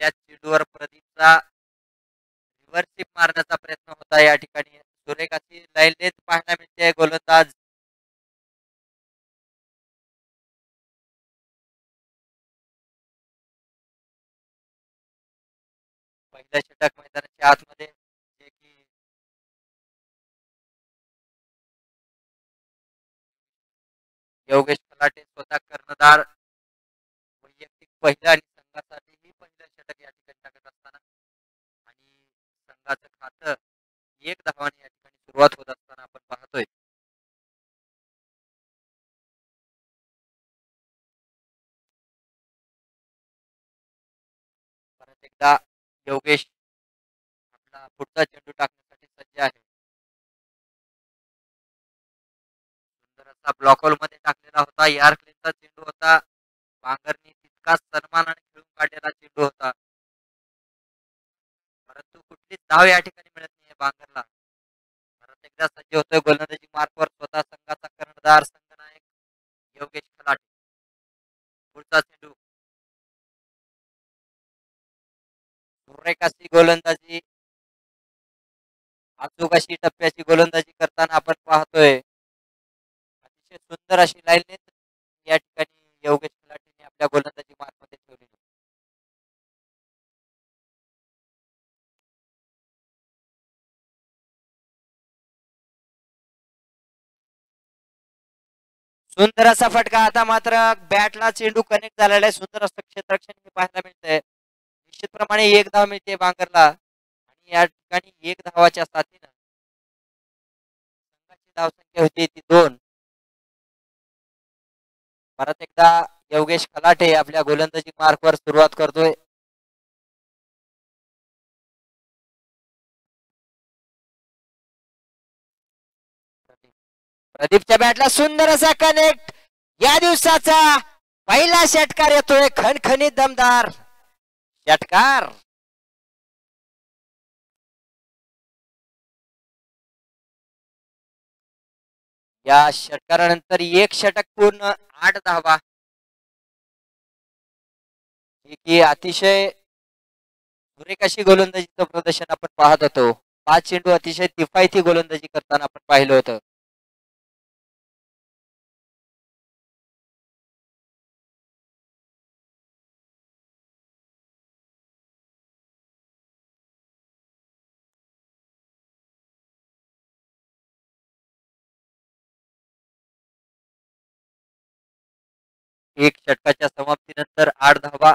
त्या चेंडूवर प्रदीपचा रिव्हर्स मारण्याचा प्रयत्न होता या ठिकाणी सुरेख अशी लाईन पाहायला मिळते गोलंदाज पहिल्या षटक मैदानाच्या आतमध्ये जे की योगेश खलाटे स्वतः कर्णधार वैयक्तिक पहिला आणि संघासाठीही पहिलं षटक या ठिकाणी टाकत असताना आणि संघाचं खातं एक धावाने या ठिकाणी सुरुवात होत असताना आपण पाहतोय परत एकदा योगेश आपला पुढचा चेंडू टाकण्यासाठी सज्ज आहे सुंदर असा ब्लॉकहोल मध्ये टाकलेला होता यार्कलीचा चेंडू होता बांगरनी तितकाच सन्मानाने खेळून काढलेला चेंडू होता परंतु कुठलीच धाव या ठिकाणी मिळत नाहीये बांगरला परत एकदा सज्ज होतोय गोलंदाजी मार्कवर स्वतः संघाचा कर्णधार संघनायक योगेश खलाटे पुढचा चेंडू सुरेख अशी गोलंदाजी अचूक अशी टप्प्याची गोलंदाजी करताना आपण पाहतोय अतिशय सुंदर अशी लाईन या ठिकाणी योगेश खलाटेने आपल्या गोलंदाजी मार्कमध्ये ठेवलेली सुंदर असा फटका आता मात्र बॅटला चेंडू कनेक्ट झालेला आहे सुंदर असं क्षेत्ररक्षण हे पाहायला मिळतंय निश्चितप्रमाणे एक धाव मिळते बांगरला आणि या ठिकाणी एक धावाच्या साथीनं संघाची धावसंख्या होती ती 2 परत एकदा योगेश खलाटे आपल्या गोलंदाजी मार्कवर सुरुवात करतोय प्रदीपच्या बॅटला सुंदर असा कनेक्ट या दिवसाचा पहिला षटकार येतोय खणखणीत दमदार षटकार या षटकारानंतर एक षटक पूर्ण 8 धावा की अतिशय सुरेख अशी गोलंदाजीचं प्रदर्शन आपण पाहत होतो 5 चेंडू अतिशय किफायती गोलंदाजी करताना आपण पाहिलं होतं एक षटकाच्या समाप्तीनंतर 8 धावा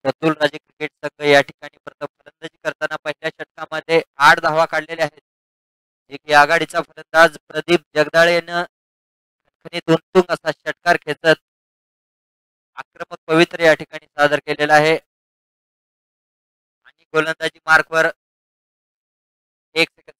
रतुल राजे क्रिकेट संघ या ठिकाणी प्रथम फलंदाजी करताना पहिल्या षटकामध्ये 8 धावा काढलेल्या आहेत जे की आघाडीचा फलंदाज प्रदीप जगदाळे यानं खणखणीत उत्तुंग असा षटकार खेचत आक्रमक पवित्र या ठिकाणी सादर केलेला आहे आणि गोलंदाजी मार्कवर 1 सेकंद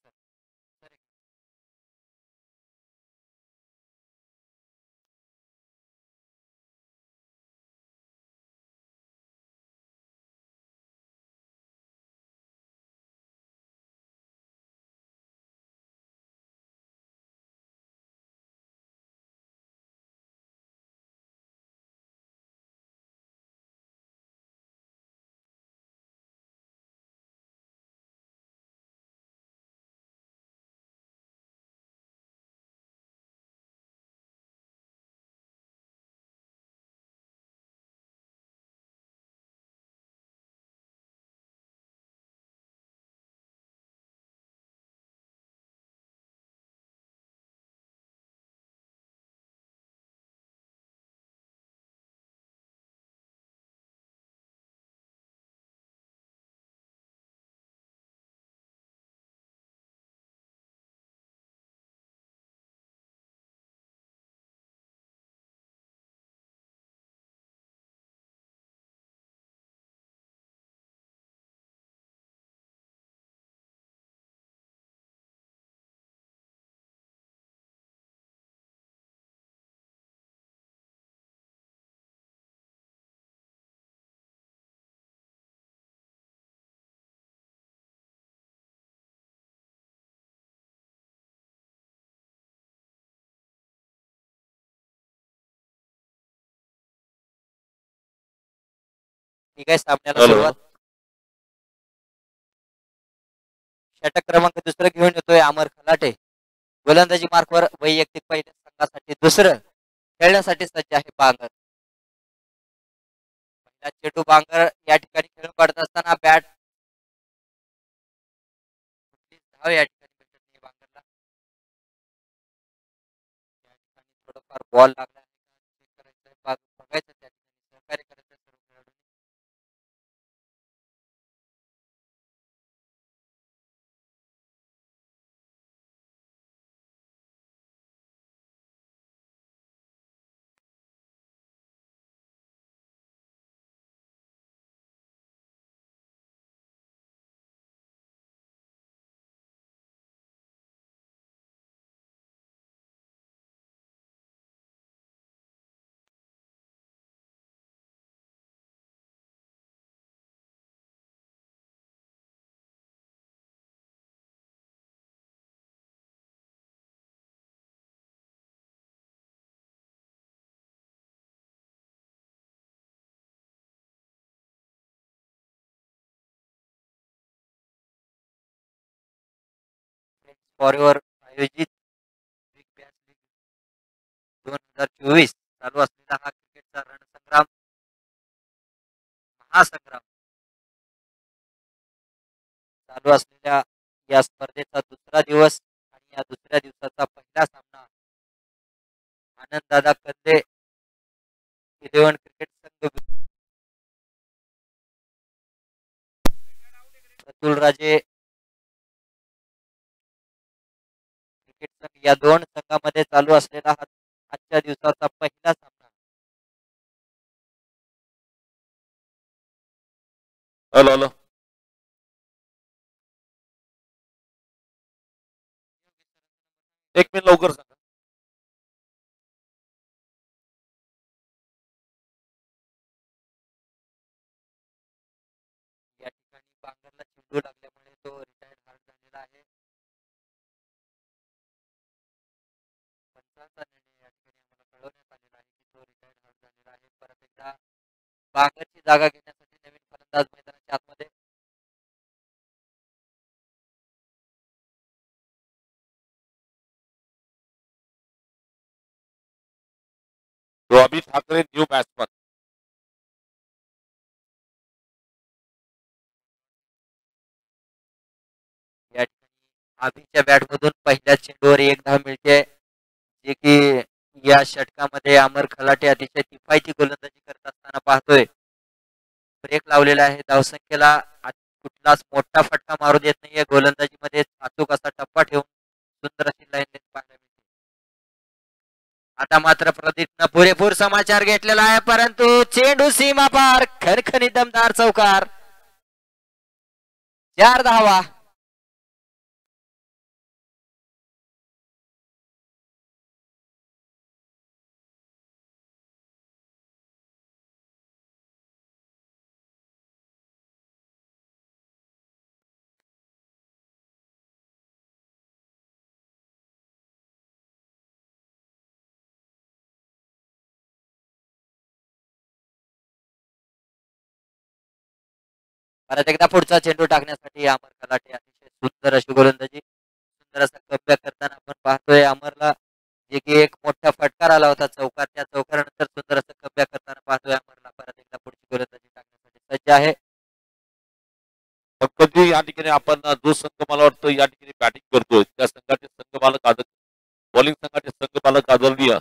ठीक आहे सामन्याला हॅलो. सुरुवात. षटक क्रमांक दुसरं घेऊन येतोय अमर खलाटे. गोलंदाजी मार्कवर वैयक्तिक पहिल्या संघासाठी दुसरं खेळण्यासाठी सज्ज आहे बांगर. पहिला चेंडू बांगर या ठिकाणी खेळून काढत असताना बॅट धाव या ठिकाणी भेटत नाही बांगरला. या ठिकाणी थोडंफार बॉल लागला आहे का चेक करायचं आहे, बघायचं त्या ठिकाणी सहकार्य करायचं आहे सर्व खेळाडूंनी. फॉरवर आयोजित बिग बॅश लीग 2024 चालू असलेला हा क्रिकेटचा रणसंग्राम महासंग्राम चालू असलेल्या या स्पर्धेचा दुसरा दिवस आणि या दुसऱ्या दिवसाचा पहिला सामना आनंददादा कंदे 11 क्रिकेट संघ प्रतुल राजे क्रिकेट संघ या दोन संघामध्ये चालू असलेला हा आजच्या दिवसाचा पहिला सामना. Hello hello. एक मिनिट लवकर सांगा. या ठिकाणी बांगरला चेंडू लागल्यामुळे तो रिटायर्ड हार्ड झालेला आहे. पंचांचा निर्णय या ठिकाणी आम्हाला कळवण्यात आलेला आहे की तो रिटायर्ड हार्ड झालेला आहे. परत एकदा बांगरची जागा घेण्यासाठी नवीन फलंदाज मैदानाच्या आतमध्ये. Robbie Thackeray new batsman. या ठिकाणी अभिच्या बॅटमधून पहिल्या चेंडूवर एक धाव मिळते, जे की या षटकामध्ये अमर खलाटे अतिशय किफायती गोलंदाजी करत असताना पाहतोय. ब्रेक लावलेला आहे धावसंख्येला. कुठलाच मोठा फटका मारू देत नाहीये गोलंदाजीमध्ये. अचूक असा टप्पा ठेवून सुंदर अशी लाईन पाहायला मिळते. आता मात्र प्रदीपनं पुरेपूर समाचार घेतलेला आहे, परंतु चेंडू सीमा पार. खणखणी दमदार चौकार. 4 धावा. परत एकदा पुढचा चेंडू टाकण्यासाठी अमर खलाटे अतिशय सुंदर अशी गोलंदाजी, सुंदर असा कमबॅक करताना आपण पाहतोय अमरला, जे की एक मोठा फटकार आला होता चौकार. त्या चौकारानंतर सुंदर असं कमबॅक करताना पाहतोय अमरला. परत एकदा पुढची गोलंदाजी टाकण्यासाठी सज्ज आहे. कधी या ठिकाणी आपण जो संघ मला वाटतं या ठिकाणी बॅटिंग करतोय त्या संघाचे संघमालक बॉलिंग संघाचे संघमालक आदरणीय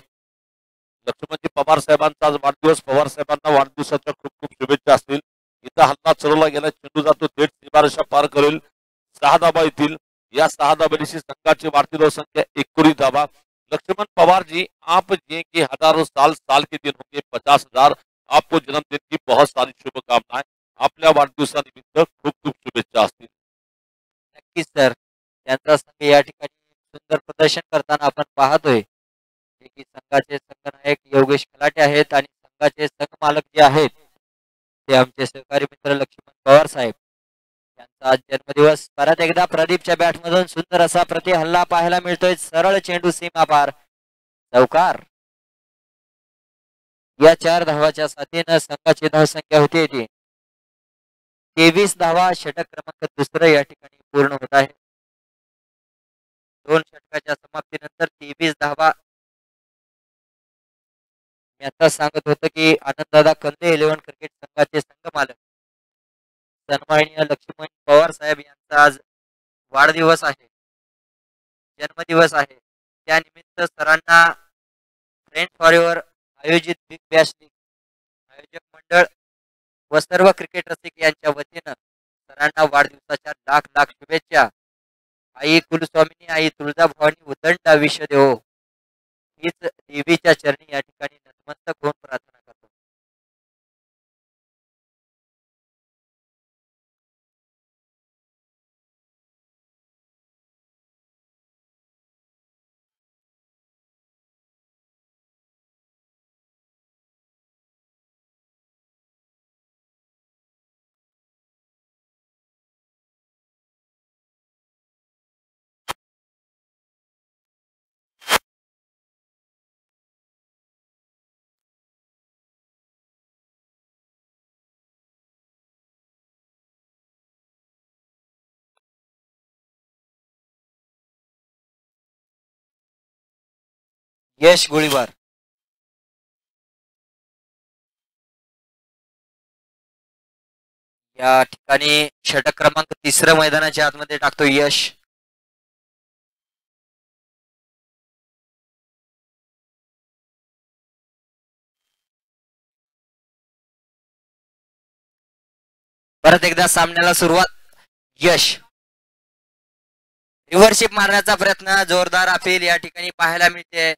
लक्ष्मणजी पवार साहेबांचा आज वाढदिवस. पवार साहेबांना वाढदिवसाच्या खूप खूप शुभेच्छा असतील. इथं हल्ला चढवला गेला, चेंडू जातो थेट सीमारेषा पार करेल. 6 धाबा येतील. या 6 धाब्याची संघाची वाढती धावसंख्या 19 धाबा. लक्ष्मण पवार जी, आप ये कि हजारों साल साल के दिन होंगे 50,000. आपको जन्मदिन की बहुत सारी शुभकामनाएं. आपल्या वाढदिवसानिमित्त खूप खूप शुभेच्छा असतील. नक्कीच सर, त्यांचा संघ या ठिकाणी सुंदर प्रदर्शन करताना आपण पाहतोय, जे की संघाचे संघनायक योगेश खलाटे आहेत आणि संघाचे संघमालक जे आहेत ते आमचे सहकारी मित्र लक्ष्मण पवार साहेब यांचा आज जन्मदिवस. परत एकदा प्रदीपच्या बॅटमधून सुंदर असा प्रति हल्ला पाहायला मिळतोय. सरळ चेंडू सीमा पार. चौकार. या 4 धावाच्या साथीनं संघाची धावसंख्या होती ती 23 धावा, षटक क्रमांक दुसरं या ठिकाणी पूर्ण होत आहे. 2 षटकाच्या समाप्तीनंतर 23 धावा. मी आता सांगत होतो की आनंददादा कंदे 11 क्रिकेट संघाचे संघमालक सन्माननीय लक्ष्मण पवार साहेब यांचा आज वाढदिवस आहे, जन्मदिवस आहे. त्यानिमित्त सरांना फ्रेंड फॉर एव्हर आयोजित बिग बॅश लीग आयोजक मंडळ व सर्व क्रिकेट रसिक यांच्या वतीनं सरांना वाढदिवसाच्या लाख लाख शुभेच्छा. आई कुलस्वामिनी, आई तुळजाभवानी उदंड आयुष्य देवो, हीच देवीच्या चरणी या ठिकाणी नतमस्तक होऊन प्रार्थना करतो. यश गोळीबार या ठिकाणी षटक क्रमांक तिसरं मैदानाच्या आतमध्ये टाकतो यश. परत एकदा सामन्याला सुरुवात. यश रिव्हर्शिप मारण्याचा प्रयत्न, जोरदार अपील या ठिकाणी पाहायला मिळते.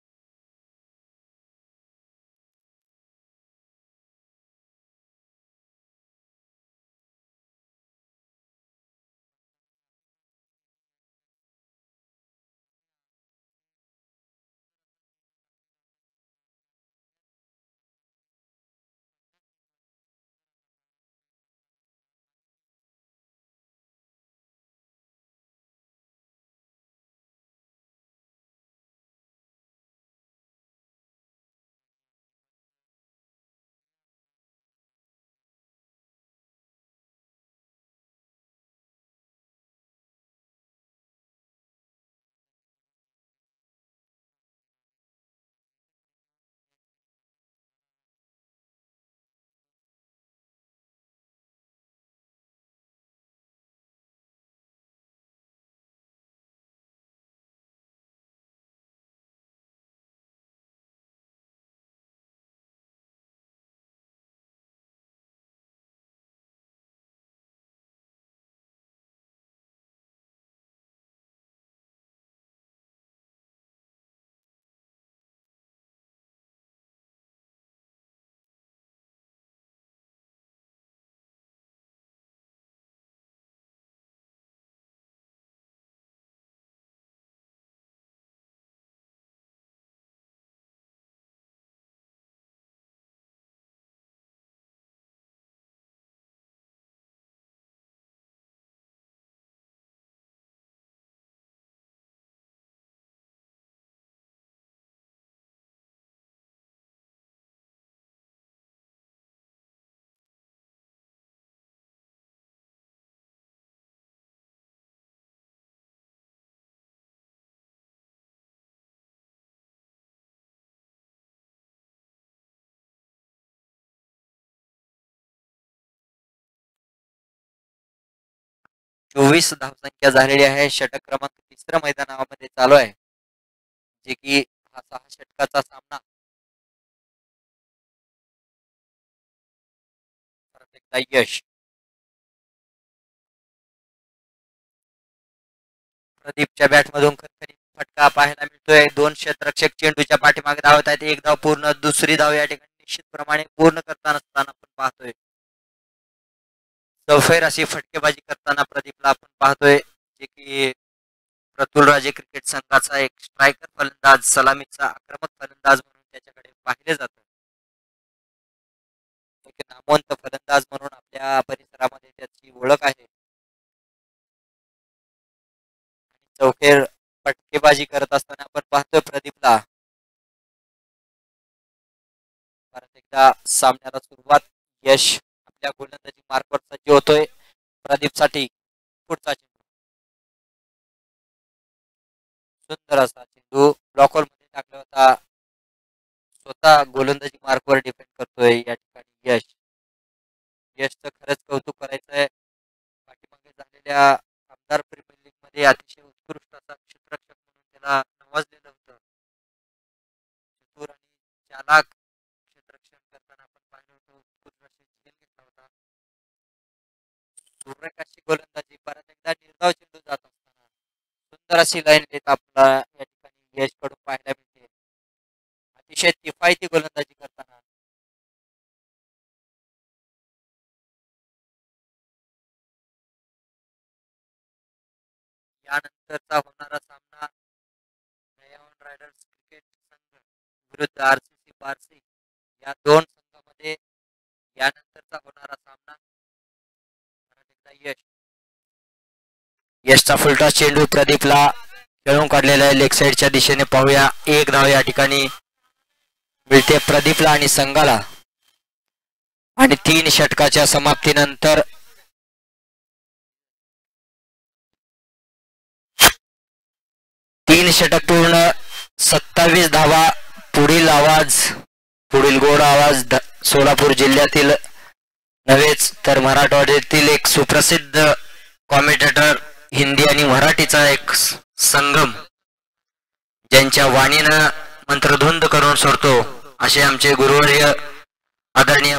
चोवीस धावसंख्या झालेली आहे. षटक क्रमांक तिसरं मैदानामध्ये चालू आहे, जे की हा 6 षटकाचा सामना. परत एकदा यश. प्रदीपच्या बॅट मधून खणखणीत फटका पाहायला मिळतोय. 2 क्षेत्ररक्षक चेंडूच्या पाठीमागे धावत आहेत. एक धाव पूर्ण, दुसरी धाव या ठिकाणी निश्चितप्रमाणे पूर्ण करताना आपण पाहतोय. चौफेर अशी फटकेबाजी करताना प्रदीपला आपण पाहतोय, जे की प्रतुल राजे क्रिकेट संघाचा एक स्ट्रायकर फलंदाज, सलामीचा आक्रमक फलंदाज म्हणून त्याच्याकडे पाहिले जातं. एक नामवंत फलंदाज म्हणून आपल्या परिसरामध्ये त्याची ओळख आहे. चौफेर फटकेबाजी करत असताना आपण पाहतोय प्रदीपला. परत एकदा सामन्याला सुरुवात. यश आपल्या गोलंदाजी मार्कवर सज्ज होतोय. प्रदीपसाठी पुढचा चेंडू, सुंदर असा चेंडू ब्लॉक मध्ये टाकला होता. स्वतः गोलंदाजी मार्कवर डिपेंड करतोय या ठिकाणी यश. यशचं खरंच कौतुक करायचं आहे. पाठीमागे झालेल्या आमदार प्रीमियर लीग मध्ये अतिशय उत्कृष्ट असा क्षेत्ररक्षक म्हणून त्याला नवाजलेलं होतं. चतुर आणि चालाक क्षेत्ररक्षण करताना आपण पाहिलं होतं. उत्कृष्ट अशी झेल घेतला होता. सुरेख अशी गोलंदाजी, परत एकदा निर्धाव चेंडू जात असताना सुंदर अशी लाईन देत आपला या ठिकाणी यश कडून पाहायला मिळते. अतिशय किफायती गोलंदाजी करताना यानंतरचा होणारा सामना दयावन रायडर्स क्रिकेट संघ विरुद्ध आरसीसी बार्सी या दोन संघामध्ये यानंतरचा होणारा सामना. यश, यशचा फुलटा चेंडू प्रदीपला खेळून काढलेला आहे. लेग साइडच्या दिशेने पाहूया. एक धाव या ठिकाणी मिळते प्रदीपला आणि संघाला. आणि 3 षटकाच्या समाप्तीनंतर 3 षटक पूर्ण, 27 धावा. पुढील गोड आवाज सोलापूर जिल्ह्यातील नव्हेच तर मराठवाड्यातील एक सुप्रसिद्ध कॉमेंटेटर, हिंदी आणि मराठीचा एक संगम, ज्यांच्या वाणीनं मंत्रधुंद करून सोडतो असे आमचे गुरुवर्य आदरणीय.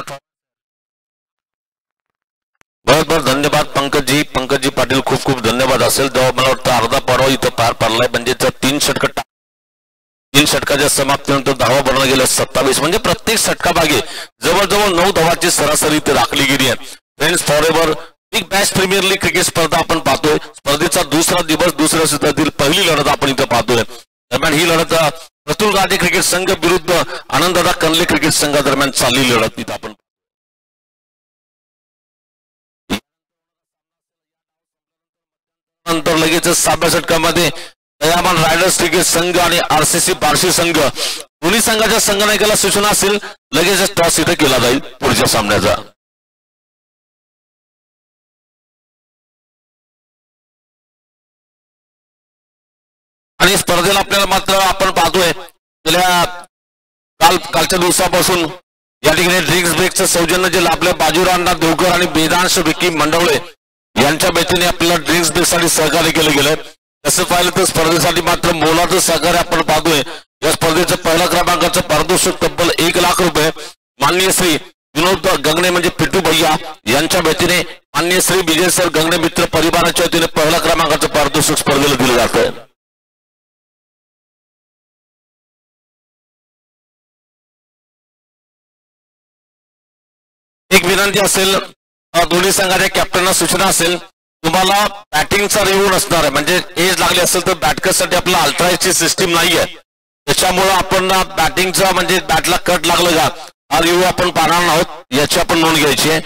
बहुत बहुत धन्यवाद पंकजी पाटील, खूप खूप धन्यवाद असेल. जेव्हा मला वाटतं अर्धा पर्व इथं पार पडलाय. म्हणजे 3 षटकाच्या समाप्तीनंतर धावा बनवल्या गेल्या 27. म्हणजे प्रत्येक षटकामागे जवळजवळ 9 धावाची सरासरी इथे राखली गेली आहे. Friends forever big bash premier league cricket स्पर्धा आपण पाहतोय. स्पर्धेचा दुसरा दिवस, दुसऱ्या क्षेत्रातील पहिली लढत आपण इथं पाहतोय. दरम्यान ही लढत प्रतुल गांधी क्रिकेट संघ विरुद्ध आनंददादा कनले क्रिकेट संघादरम्यान चाललेली लढत इथं आपण नंतर लगेच 7व्या षटकामध्ये दयामान रायडर्स क्रिकेट संघ आणि आरसीसी बार्शी संघ दोन्ही संघाच्या संघनायकाला सूचना असेल लगेच टॉस इथे केला जाईल पुढच्या सामन्याचा. आणि स्पर्धेला आपल्याला मात्र आपण पाहतोय गेल्या कालच्या दिवसापासून या ठिकाणी ड्रिंक्स ब्रेकचं सौजन्य जे लाभलं बाजूराव देवकर आणि वेदांश विकी मंडवळे यांच्या वतीने आपल्याला ड्रिंक्स ब्रेकसाठी सहकार्य केलं गेलं. तसं पाहिलं तर स्पर्धेसाठी मात्र मोलाचं सहकार्य आपण पाहतोय. या स्पर्धेचं पहिल्या क्रमांकाचं पारितोषिक तब्बल 1 लाख रुपये माननीय श्री विनोद गंगणे म्हणजे पिट्टू भैया यांच्या वतीने माननीय श्री विजय सर गंगणे मित्र परिवाराच्या वतीने पहिल्या क्रमांकाचं पारितोषिक स्पर्धेला दिलं जातं. एक विनंती असेल, दोन्ही संघाच्या कॅप्टनना सूचना असेल, तुम्हाला बॅटिंगचा रिव्ह्यू नसणार आहे. म्हणजे एज लागली असेल तर बॅटकरसाठी आपल्याला अल्ट्राची सिस्टीम नाहीये. त्याच्यामुळे आपण बॅटिंगचा म्हणजे बॅटला कट लागलं का हा रिव्ह्यू आपण पाहणार आहोत, याची आपण नोंद घ्यायची आहे.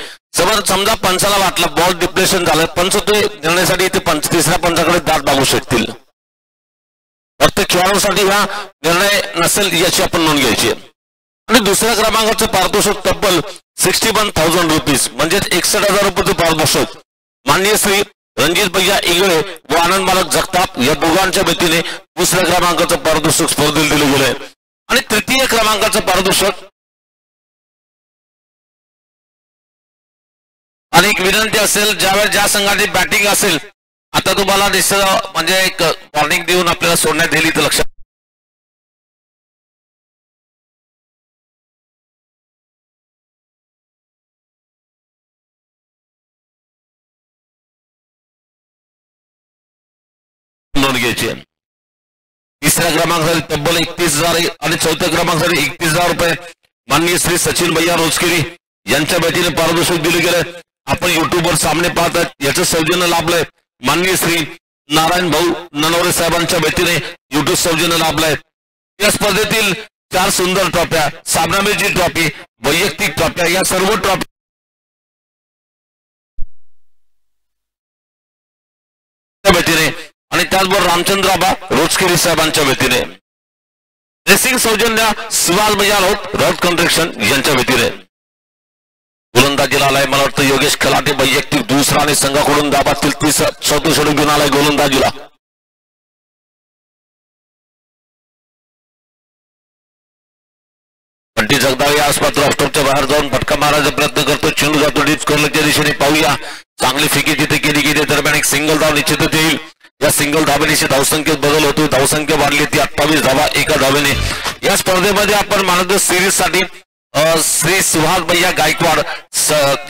समजा पंचाला वाटलं बॉल डिप्रेशन झालं, पंच ते निर्णयासाठी ते तिसऱ्या पंचाकडे दाट मागू शकतील. फक्त खेळाडूसाठी हा निर्णय नसेल याची आपण नोंद घ्यायची आहे. आणि दुसऱ्या क्रमांकाचं पारितोषिक तब्बल 61,000 रुपीज म्हणजे 61,000 रुपयाचं पारितोषिक माननीय श्री रणजित भैया इंगळे व आनंद मालक जगताप या दोघांच्या वतीने दुसऱ्या क्रमांकाचं पारितोषिक स्पर्धेला दिलं गेलंय. आणि तृतीय क्रमांकाचं पारितोषिक आणि एक विनंती असेल, ज्यावेळेस ज्या संघाची बॅटिंग असेल आता तुम्हाला दिसत म्हणजे एक वॉर्निंग देऊन आपल्याला सोडण्यात येईल इथं लक्षात. नोंद घ्यायची. तिसऱ्या क्रमांकासाठी तब्बल 31,000 आणि चौथ्या क्रमांकासाठी 31,000 रुपये माननीय श्री सचिन भैया रोजकेरी यांच्या वतीने पारितोषिक दिले गेले. आपण युट्यूबवर सामने पाहतात, याचं सौजन्य लाभलंय माननीय श्री नारायण भाऊ ननवरे साहेबांच्या वतीने युट्यूब सौजन्य लाभलंय. या स्पर्धेतील 4 सुंदर ट्रॉफ्या, सामनावीरची ट्रॉफी, वैयक्तिक ट्रॉफ्या या सर्व ट्रॉफी वतीने आणि त्याचबरोबर रामचंद्राबा रोजकेरी साहेबांच्या वतीने ड्रेसिंग सौजन्य सुभाष भैया राऊत कन्स्ट्रक्शन यांच्या वतीने. गोलंदाजीला आलाय मला वाटतं योगेश खलाटे वैयक्तिक दुसरा आणि संघाकडून दाबातील चौथं षटक घेऊन आलाय गोलंदाजीला. बंटी जगदाळे आसपास राष्ट्रच्या बाहेर जाऊन फटका मारायचा प्रयत्न करतो. चेंडू जातो डीप कॉर्नरच्या दिशेने. पाहूया चांगली फेकी तिथे केली गेली दरम्यान एक सिंगल धाव निश्चितच येईल. या सिंगल धावेने धावसंख्येत बदल होतो. धावसंख्या वाढली ती 28 धावा एका धावेने. या स्पर्धेमध्ये आपण मानद सिरीज साठी श्री सुहास भैया गायकवाड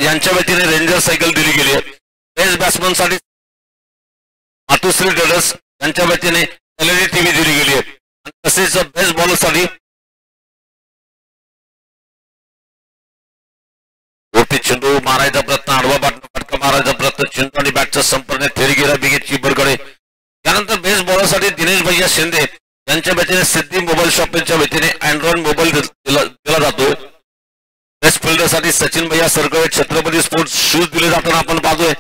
यांच्या वतीने रेंजर सायकल दिली गेली आहे. बेस्ट बॅट्समन साठी मातुश्री ट्रेडर्स यांच्या वतीने एलईडी टीव्ही दिली गेली आहे. तसेच बेस्ट बॉलर साठी चेंडू मारायचा प्रयत्न आडवा फटका मारायचा प्रयत्न चेंडू आणि बॅटचा संपर्क थेरी गेला विकेट कीपरकडे. त्यानंतर बेस्ट बॉलरसाठी दिनेश भैया शिंदे यांच्या वतीने सिद्धी मोबाईल शॉपिंगच्या वतीने अँड्रॉइड मोबाईल दिला जातो. बेस्ट फिल्डरसाठी सचिन भैया सरकळे छत्रपती स्पोर्ट्स शूज दिले जाताना आपण पाहतोय.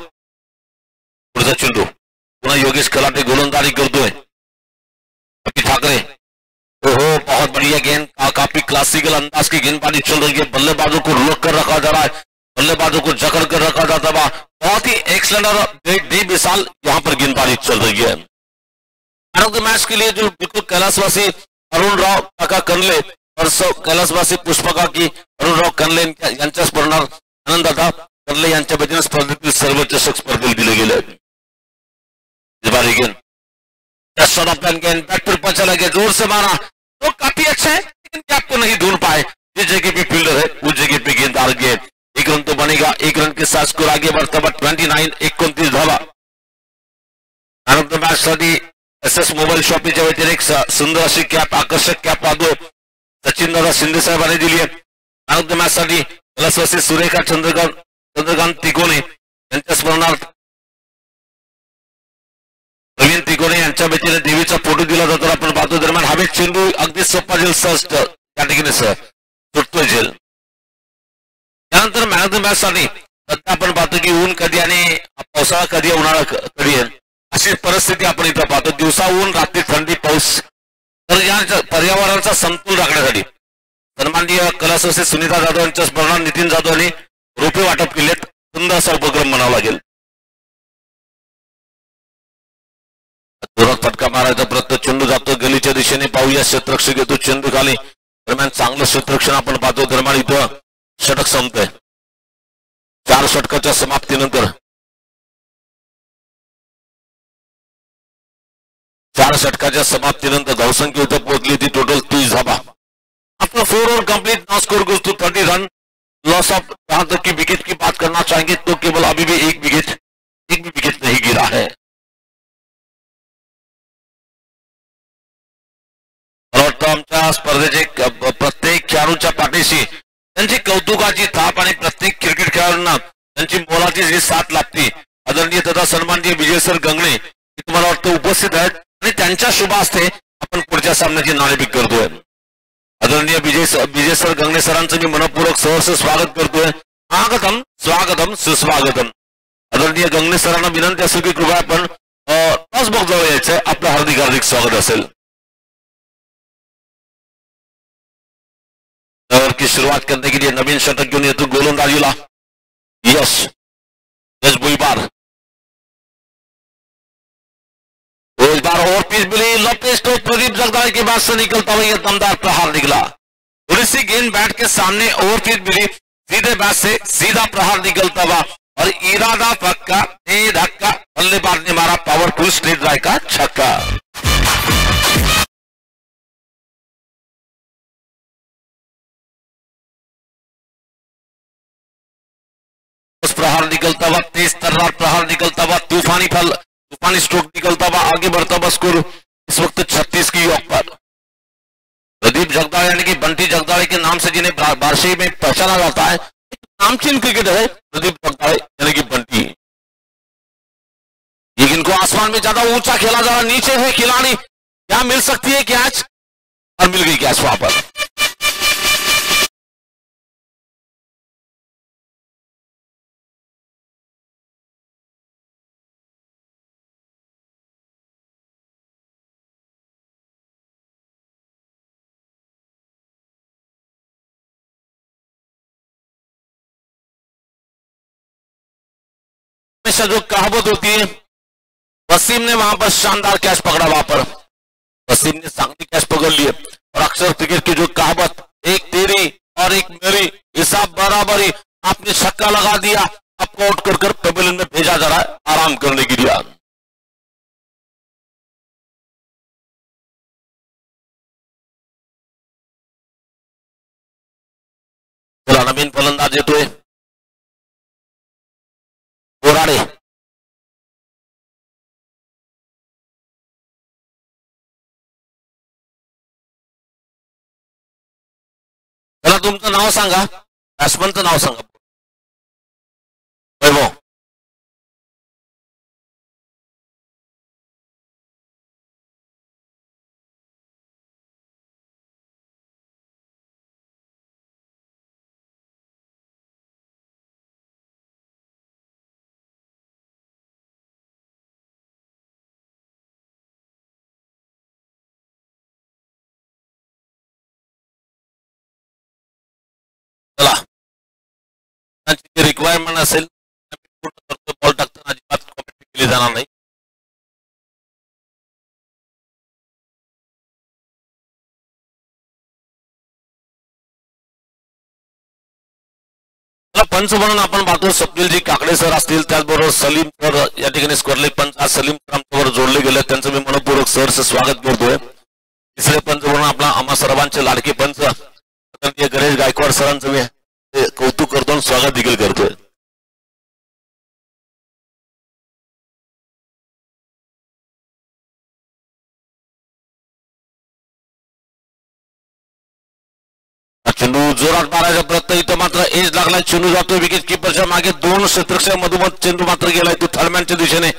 पुढचा चेंडू पुन्हा योगेश खलाटे गोलंदाजी करतोय. ठाकरे ओहो बहुत बढ़िया गेंद काफी क्लासिकल अंदाज की गेंदबाजी चल रही है. बल्लेबाजों को रोक कर रखा जा रहा है. बल्लेबाजों को जकड़ कर रखा जाता है. बहुत ही एक्सलेंट और बेमिसाल यहाँ पर गेंदबाजी चल रही है. मैच के लिए जो बिल्कुल कैलाशवासी अरुण राव काका कनले और कैलाशवासी पुष्पका की अरुण राव कनले यांच्या स्मरणार्थ आनंददादा कनले यांच्या वतीने स्पर्धेतील सर्व चषक स्पर्धेला दिले गेले. बैट पर पंचा लगे जोर से मारा तो काफी अच्छा है लेकिन क्या आपको नहीं ढूंढ पाए. जिस जगह पे फील्डर है उस जगह पे गेंद आ गए. एक रन तो बनेगा. एक रन के साथ स्कोर आगे बढ़ता हुआ 29 धावा. मैच साठी SS मोबाईल शॉपीच्या व्यतिरिक्त सुंदर अशी कॅप आकर्षक कॅप पाहतोय सचिन दादा शिंदे साहेबांनी दिली आहे. मॅच साठी कैलाशवासी सुरेखा चंद्रकांत तिकोने यांच्या स्मरणार्थ प्रवीण तिकोने यांच्या वतीने देवीचा फोटो दिला जातो आपण पाहतो. दरम्यान हवेत चेंडू अगदी सोपा जेल त्या ठिकाणी सुटतोय जेल. त्यानंतर मॅन ऑफ द मॅच साठी सध्या आपण पाहतो की ऊन कधी आणि पावसाळा कधी उन्हाळा कधी आहे अशी परिस्थिती आपण इथं पाहतो. दिवसा ऊन रात्री थंडी पाऊस. तर या पर्यावरणाचा समतोल राखण्यासाठी सन्माननीय कैलाशवासी सुनीता जाधव यांच्या स्मरणार्थ नितीन जाधव यांनी रोपे वाटप केलेत. सुंदर असा उपक्रम म्हणावा लागेल. जोरात फटका मारायचा प्रयत्न चेंडू जातो गलीच्या दिशेने. पाहूया क्षेत्ररक्षक येतो चेंडू खाली. दरम्यान चांगलं क्षेत्ररक्षण आपण पाहतो. दरम्यान इथं षटक संपतंय. 4 षटकाच्या समाप्तीनंतर 4 षटकाच्या समाप्तीनंतर धावसंख्या इथं पोहोचली ती टोटल 30 धावा. After 4 over complete now score goes to 30 run. Loss of जहां तक की विकेट की बात करना चाहेंगे तो केवल अभी भी एक भी विकेट नहीं गिरा है. आमच्या स्पर्धेचे प्रत्येक खेळाडूच्या पाठीशी त्यांची कौतुकाची थाप आणि प्रत्येक क्रिकेट खेळाडूंना त्यांची मोलाची जी साथ लाभते. आदरणीय तथा सन्माननीय विजय सर गंगणे तुम्हाला वाटतं उपस्थित आहेत आणि त्यांच्या शुभ हस्ते आपण पुढच्या सामन्याची नाणेफेक करतोय. आदरणीय विजय सर गंगणे सरांचं मी मनपूर्वक सहर्ष स्वागत करतोय. स्वागतम स्वागतम सुस्वागतम. आदरणीय गंगणे सरांना विनंती असेल की कृपया आपण टॉस बॉक्स जवळ यायचंय. आपलं हार्दिक स्वागत असेल. की शुरुआत करने के लिए नवीन षटक घेऊन येतो गोलंदाजीला यश भुईबार. और पिच मिली लपेश तो प्रदीप जगदाळे के बाद से निकलता हुआ यह दमदार प्रहार निकला. थोड़ी सी गेंद बैट के सामने ओवर पिच मिली सीधे बैट से सीधा प्रहार निकलता हुआ और इरादा पक्का धक्का बल्लेबाज ने मारा पावरफुल स्ट्रेट ड्राइव का छक्का. प्रहार निकलता हुआ तेज तर्रार प्रहार निकलता हुआ तूफानी स्ट्रोक निकलता हुआ आगे बढ़ता हुआ स्कोर इस वक्त 36 की ओर पर. प्रदीप जगदाळे यानी कि बंटी जगदाळे के नाम से जिन्हें बारशेई में पहचाना जाता है नामचीन क्रिकेटर है प्रदीप जगदाळे यानी कि बंटी. ये इनको आसमान में ज्यादा ऊंचा खेला जा रहा नीचे है खिलाड़ी. क्या मिल सकती है कैच और मिल गई कैच वहां पर. हमेशा जो कहावत होती है, वसीम ने वहां पर शानदार कैच पकड़ा, वहां पर वसीम ने चांगली कैच पकड़ ली और अक्सर क्रिकेट की जो कहावत, एक तेरी और एक मेरी, हिसाब बराबरी, आपने छक्का लगा दिया, आपको आउट कर पेविलियन में भेजा जा रहा है आराम करने के लिए। चला नवीन फलंदाज येतोय बोराडे, चला तुमचं नाव सांगा, बॅट्समनचं नाव सांगा. वैभव, चला त्यांची रिक्वायरमेंट असेल बॉल टाकताना अजिबात कॉमेंट केली जाणार नाही. पंच म्हणून आपण पाहतो स्वप्नीलजी काकडे सर असतील, त्याचबरोबर सलीम सर या ठिकाणी स्क्वेअरले पंच आज सलीम सर आमच्यावर जोडले गेले, त्यांचं मी मनपूर्वक सरचं स्वागत करतोय. तिसरे पंच म्हणून आपला आम्हा सर्वांचे लाडके पंच गणेश गायकवाड सरांचं मी कौतुक करतो आणि स्वागत देखील करतोय. चेंडू जोरात मारायचा प्रयत्न, इथं मात्र एज लागला, चेंडू जातो विकेट किपरच्या मागे, 2 क्षेत्ररक्षक मधोमध चेंडू मात्र गेलाय तो थर्डमॅनच्या दिशेने.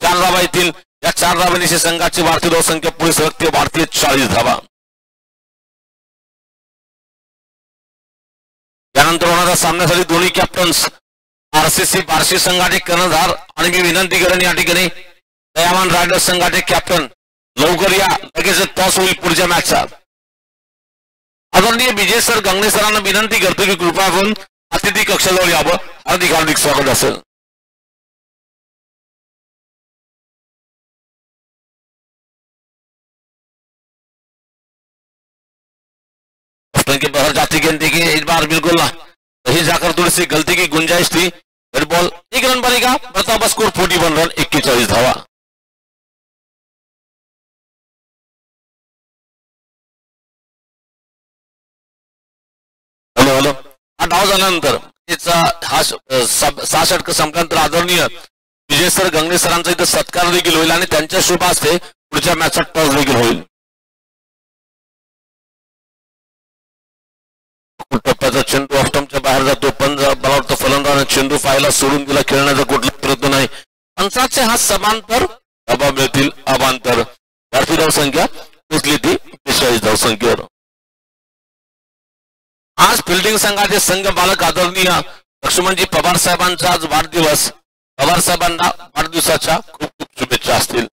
4 धावा येतील, या 4 धावांनी संघाची भारतीय धावसंख्या पुढे सरकते, भारतीय 40 धावा. त्यानंतर होणाऱ्या सामन्यासाठी दोन्ही कॅप्टन्स आरसीसी बार्शी संघाचे कर्णधार आणि मी विनंती करेन या ठिकाणी दयामान रायडर्स संघाचे कॅप्टन लवकर या, लगेच टॉस होईल पुढच्या मॅचचा. आदरणीय विजय सर गंगणे सरांना विनंती करतो की कृपया करून अतिथी कक्षाजवळ यावं, हार्दिक हार्दिक स्वागत असेल. की बाहर जाती गेंद देखिए इस बार बिल्कुल वही जाकर थोड़ी सी गलती की गुंजाइश थी. रेड बॉल, 1 रन बनेगा, बढ़ता स्कोर 41 रन, 41 धावा. हॅलो हॅलो, हा डाव झाल्यानंतर हा 6 षटक संपल्यानंतर आदरणीय विजय सर गंगणे सरांचा इथं सत्कार देखील होईल आणि त्यांच्या शुभ हस्ते पुढच्या मॅचचा टॉस देखील होईल. टप्प्याचा चेंडू ऑफस्टंपच्या बाहेर जातो, पण मला वाटतं फलंदाजाने चेंडू पाहायला सोडून दिला, खेळण्याचा कुठला प्रयत्न नाही. पंचाचे हा समांतर धावा मिळतील, अवांतर. भारतीय धावसंख्या पोचली ती 42 धावसंख्येवर. आज फिल्डिंग संघाचे संघ बालक आदरणीय लक्ष्मणजी पवार साहेबांचा आज वाढदिवस. पवार साहेबांना वाढदिवसाच्या खूप खूप शुभेच्छा असतील.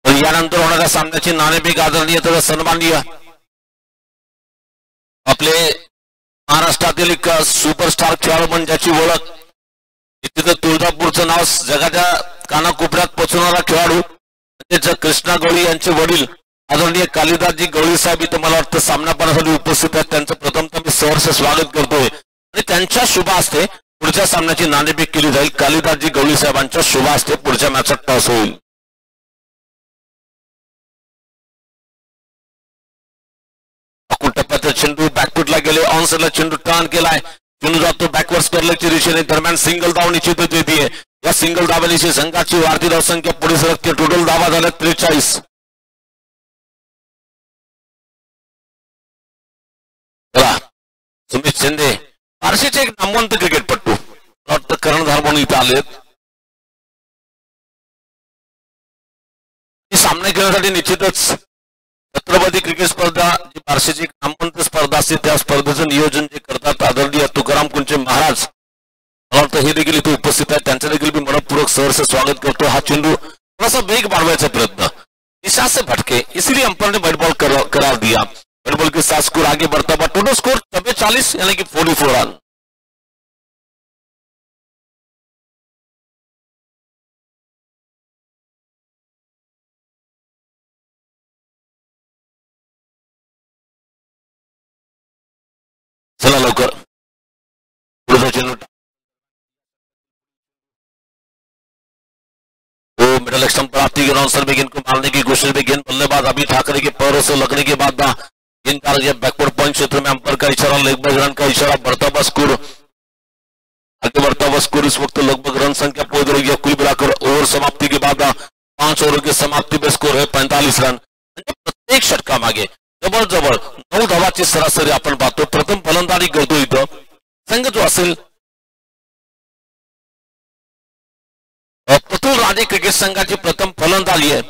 यानंतर होणाऱ्या सामन्याची नाणेफेक आदरणीय सन्माननीय आपले महाराष्ट्रातील एक सुपरस्टार खेळाडू म्हणजे ज्याची ओळख तिथं तुळजापूरचं नाव जगाच्या कानाकोपऱ्यात पोहोचवणारा खेळाडू म्हणजे कृष्णा गवळी यांचे वडील आदरणीय कालिदासजी गवळी साहेब इथं मला वाटतं सामनापणासाठी उपस्थित आहेत. त्यांचं प्रथमतः मी सहर्ष स्वागत करतोय आणि त्यांच्या शुभ हस्ते पुढच्या सामन्याची नाणेफेक केली जाईल. कालिदासजी गवळी साहेबांच्या शुभ हस्ते पुढच्या मॅचचा टॉस होईल. टप्प्यात चेंडू बॅकफुटला गेले, ऑन साइडला चेंडू टर्न केलाय, चेंडू जातो बॅकवर्ड स्पर्लेच्या दिशेने, दरम्यान सिंगल धाव निश्चितच येते. या सिंगल धावांनी संघाची भारतीय धावसंख्या पुढे सरकते. टोटल धावा झाल्या 43. सुमित शिंदे बार्शीचे एक नामवंत क्रिकेटपटू वाटतं कर्णधार म्हणून इथे आलेत. सामना खेळण्यासाठी निश्चितच छत्रपती क्रिकेट स्पर्धा जी बार्शीची एक नामवंत स्पर्धा असते त्या स्पर्धेचं नियोजन जे करतात आदरणीय तुकाराम कुंचे महाराज मला वाटतं हे देखील इथे उपस्थित आहेत. त्यांचं देखील मी मनपूर्वक सहर्ष स्वागत करतो. हा चेंडू थोडासा वेग वाढवायचा प्रयत्न, दिशा से भटके, इसलिए अंपायर ने व्हाइट बॉल करार दिया। व्हाइट बॉल के साथ स्कोर आगे बढ़ता हुआ, टोटल स्कोर 44 यानी कि 44 रन। चला लवकर पुढचा चेंडू, वो मिडल स्टंप पर आती है, राउंसर में गेंद को मारने की कोशिश में, गेंद बल्लेबाज अभी ठाकरे के पैरों से लगने के बाद गेंद डाल दिया बैकवर्ड पॉइंट क्षेत्र में। अंपायर का इशारा, लगभग रन का इशारा, बढ़ता हुआ स्कोर, आगे बढ़ता हुआ स्कोर इस वक्त लगभग रन संख्या पहुंच रही है। कुल मिलाकर ओवर समाप्ति के बाद 5 ओवर की समाप्ति में स्कोर है 45 रन। प्रत्येक षटका मागे जवळ जवळ 9 धावाची सरासरी आपण पाहतो। प्रथम फलंदाजी करतो इथं संघ जो असेल प्रतुल राजे क्रिकेट संघाची प्रथम फलंदाजी आहे,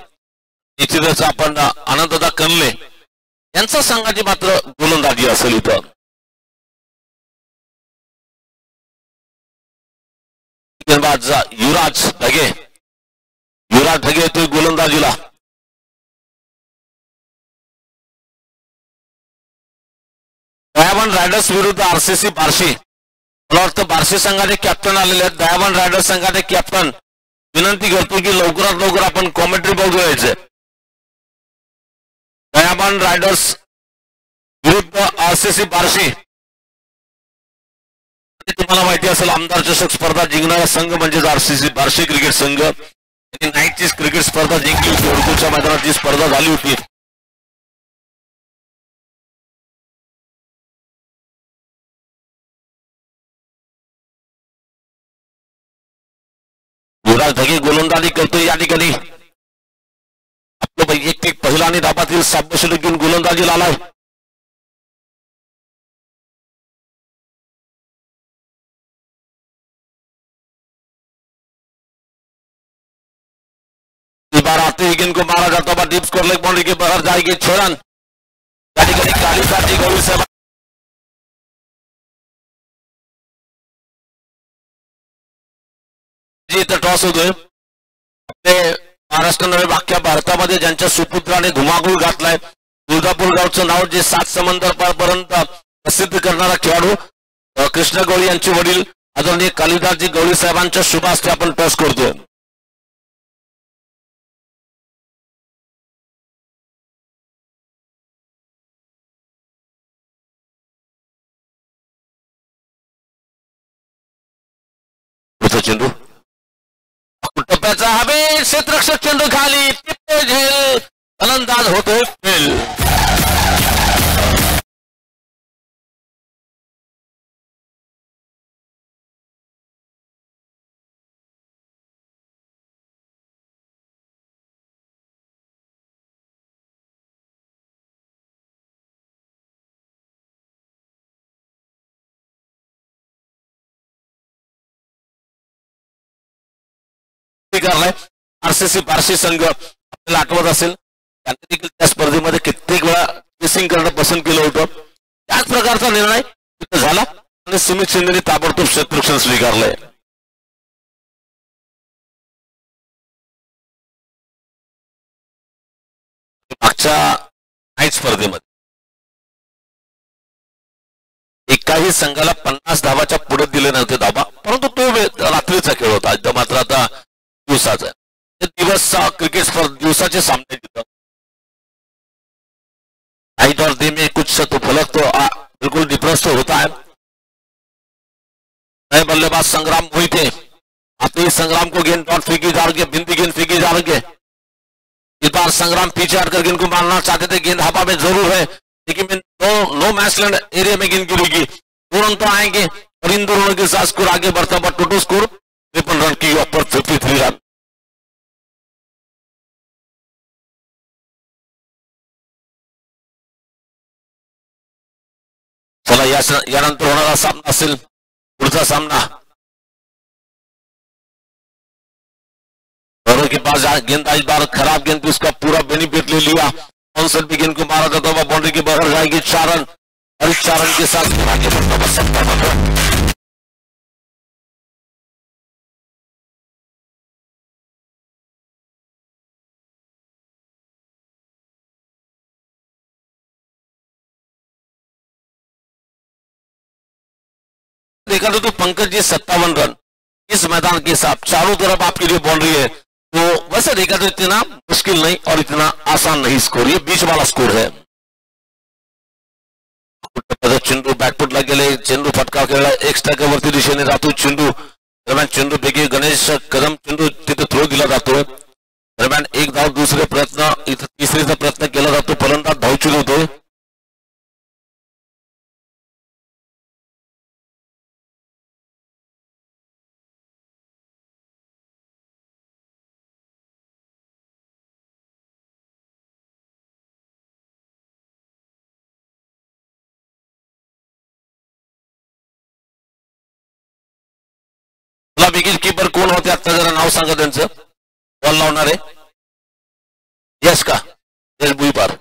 निश्चितच आपण आनंददा कनले यांचा संघाची मात्र गोलंदाजी असेल इथं। गेंदबाज युवराज ढगे, युवराज ढगे येतोय गोलंदाजीला। दयावान रायडर्स विरुद्ध आरसीसी बार्शी, मला वाटतं बार्शी संघाचे कॅप्टन आलेले आहेत। दयावान रायडर्स संघाचे कॅप्टन विनंती करतो की लवकरात लवकर आपण कॉमेंट्री बघू यायचे। दयावान रायडर्स विरुद्ध आरसीसी बार्शी, तुम्हाला माहिती असेल आमदार चषक स्पर्धा जिंकणारा संघ म्हणजे आरसीसी बार्शी क्रिकेट संघ। नाईटची क्रिकेट स्पर्धा जिंकली होती, उर्दूच्या मैदानात जी स्पर्धा झाली होती। युवराज ढगे गोलंदाजी करतो या ठिकाणी, आपलं वैयक्तिक पहिला आणि धाबातील साब्यशेल घेऊन गोलंदाजीला आलाय। बार आते ही गेंद को मारा जाता हुआ डीप स्कोर लेग बाउंड्री के बाहर जाएगी 6 रन। या ठिकाणी काली साठी गौरी साहेब इथं टॉस होतोय। आपले महाराष्ट्र नव्हे अख्ख्या भारतामध्ये ज्यांच्या सुपुत्राने धुमाकूळ घातलाय, तुळजापूर गावचं नाव जे 7 समंदर पारपर्यंत प्रसिद्ध करणारा खेळाडू कृष्ण गवळी यांचे वडील आदरणीय कालिदासजी गवळी साहेबांच्या शुभ हस्ते आपण टॉस करतोय। चेंडू टप्प्याचा हवे, क्षेत्ररक्षक चेंडू खाली, झेल, फलंदाज होतोय फेल। आरसीसी बार्शी संघ आपल्याला आठवत असेल, त्यांनी देखील त्या स्पर्धेमध्ये कित्येक वेळा मिसिंग करणं पसंत केलं होतं। त्याच प्रकारचा निर्णय तिथे झाला आणि सुमित शिंदेने ताबडतोब क्षेत्ररक्षण स्वीकारलंय। मागच्या नाईट स्पर्धेमध्ये एकाही संघाला 50 धावाच्या पुढे दिले नव्हते धावा, परंतु तो रात्रीचा खेळ होता। एकदम मात्र आता दिवसाचा दिवस क्रिकेट स्पर्धा दिवसाचे सामने तिथं नाइट और डे में कुछ तो फलक तो बिल्कुल डिफरेंस तो होता है। नए बल्लेबाज संग्राम हुई थे, आते संग्राम को गेंद डॉट फेंकी जा रही है, बिंदी गेंद फेंकी जा रही है। इस बार संग्राम पीछे हटकर गेंद को मारना चाहते थे, गेंद हवा में जरूर है लेकिन नो मैचलैंड एरिया में गेंद गिरेगी। 2 रन तो आएंगे और इन 2 रनों के साथ स्कोर आगे बढ़ता हुआ टोटल स्कोर 53 रन की ऊपर 53 रन। चला यानंतर होणारा सामना असेल पुढचा सामना। और के पास गेंद इस बार खराब गेंद, उसका पूरा बेनिफिट ले लिया। ऑनसेट भी गेंद को मारा जाता हुआ बाउंड्री के बाहर जाएगी 4 रन और इस 4 रन के साथ देखा तो पंकज जी 57 रन इस मैदान के साथ चारों तरफ आपकी जो बाउंड्री है, तो वैसे देखा तो इतना मुश्किल नहीं और इतना आसान नहीं स्कोर, ये बीच वाला स्कोर है। चेंडू बॅकफुटला गेले, चेंडू फटका खेळला, एक्स्ट्राच्या वरती दिशेने जातो चेंडू, दरम्यान चेंडू पैकी गणेश कदम चेंडू तिथे थ्रो दिला जातो, दरम्यान एक धाव दुसरे प्रयत्न इथं तिसरीचा प्रयत्न केला जातो, फलंदाज धावचूक होतो। विकेट कीपर कोण होते आता जरा नाव सांगा त्यांचं, बॉल लावणारे? यश का? यश भुईपार।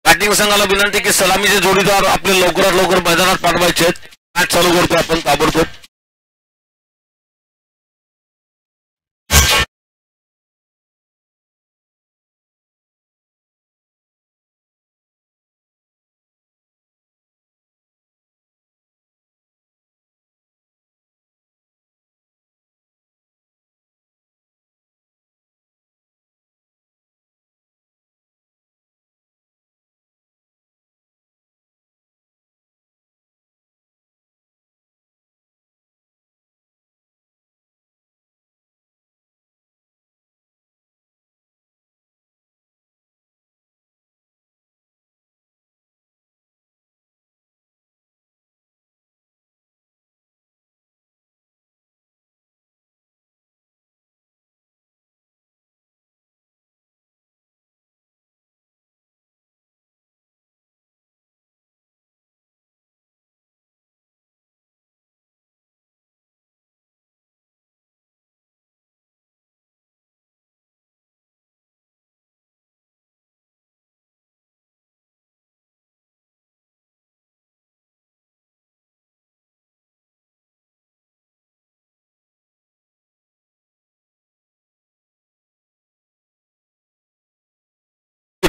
बॅटिंग संघाला विनंती की सलामीचे जोडीदार आपले लवकरात लवकर मैदानात पाठवायचे आहेत। मॅच चालू करतो आपण ताबडतोब।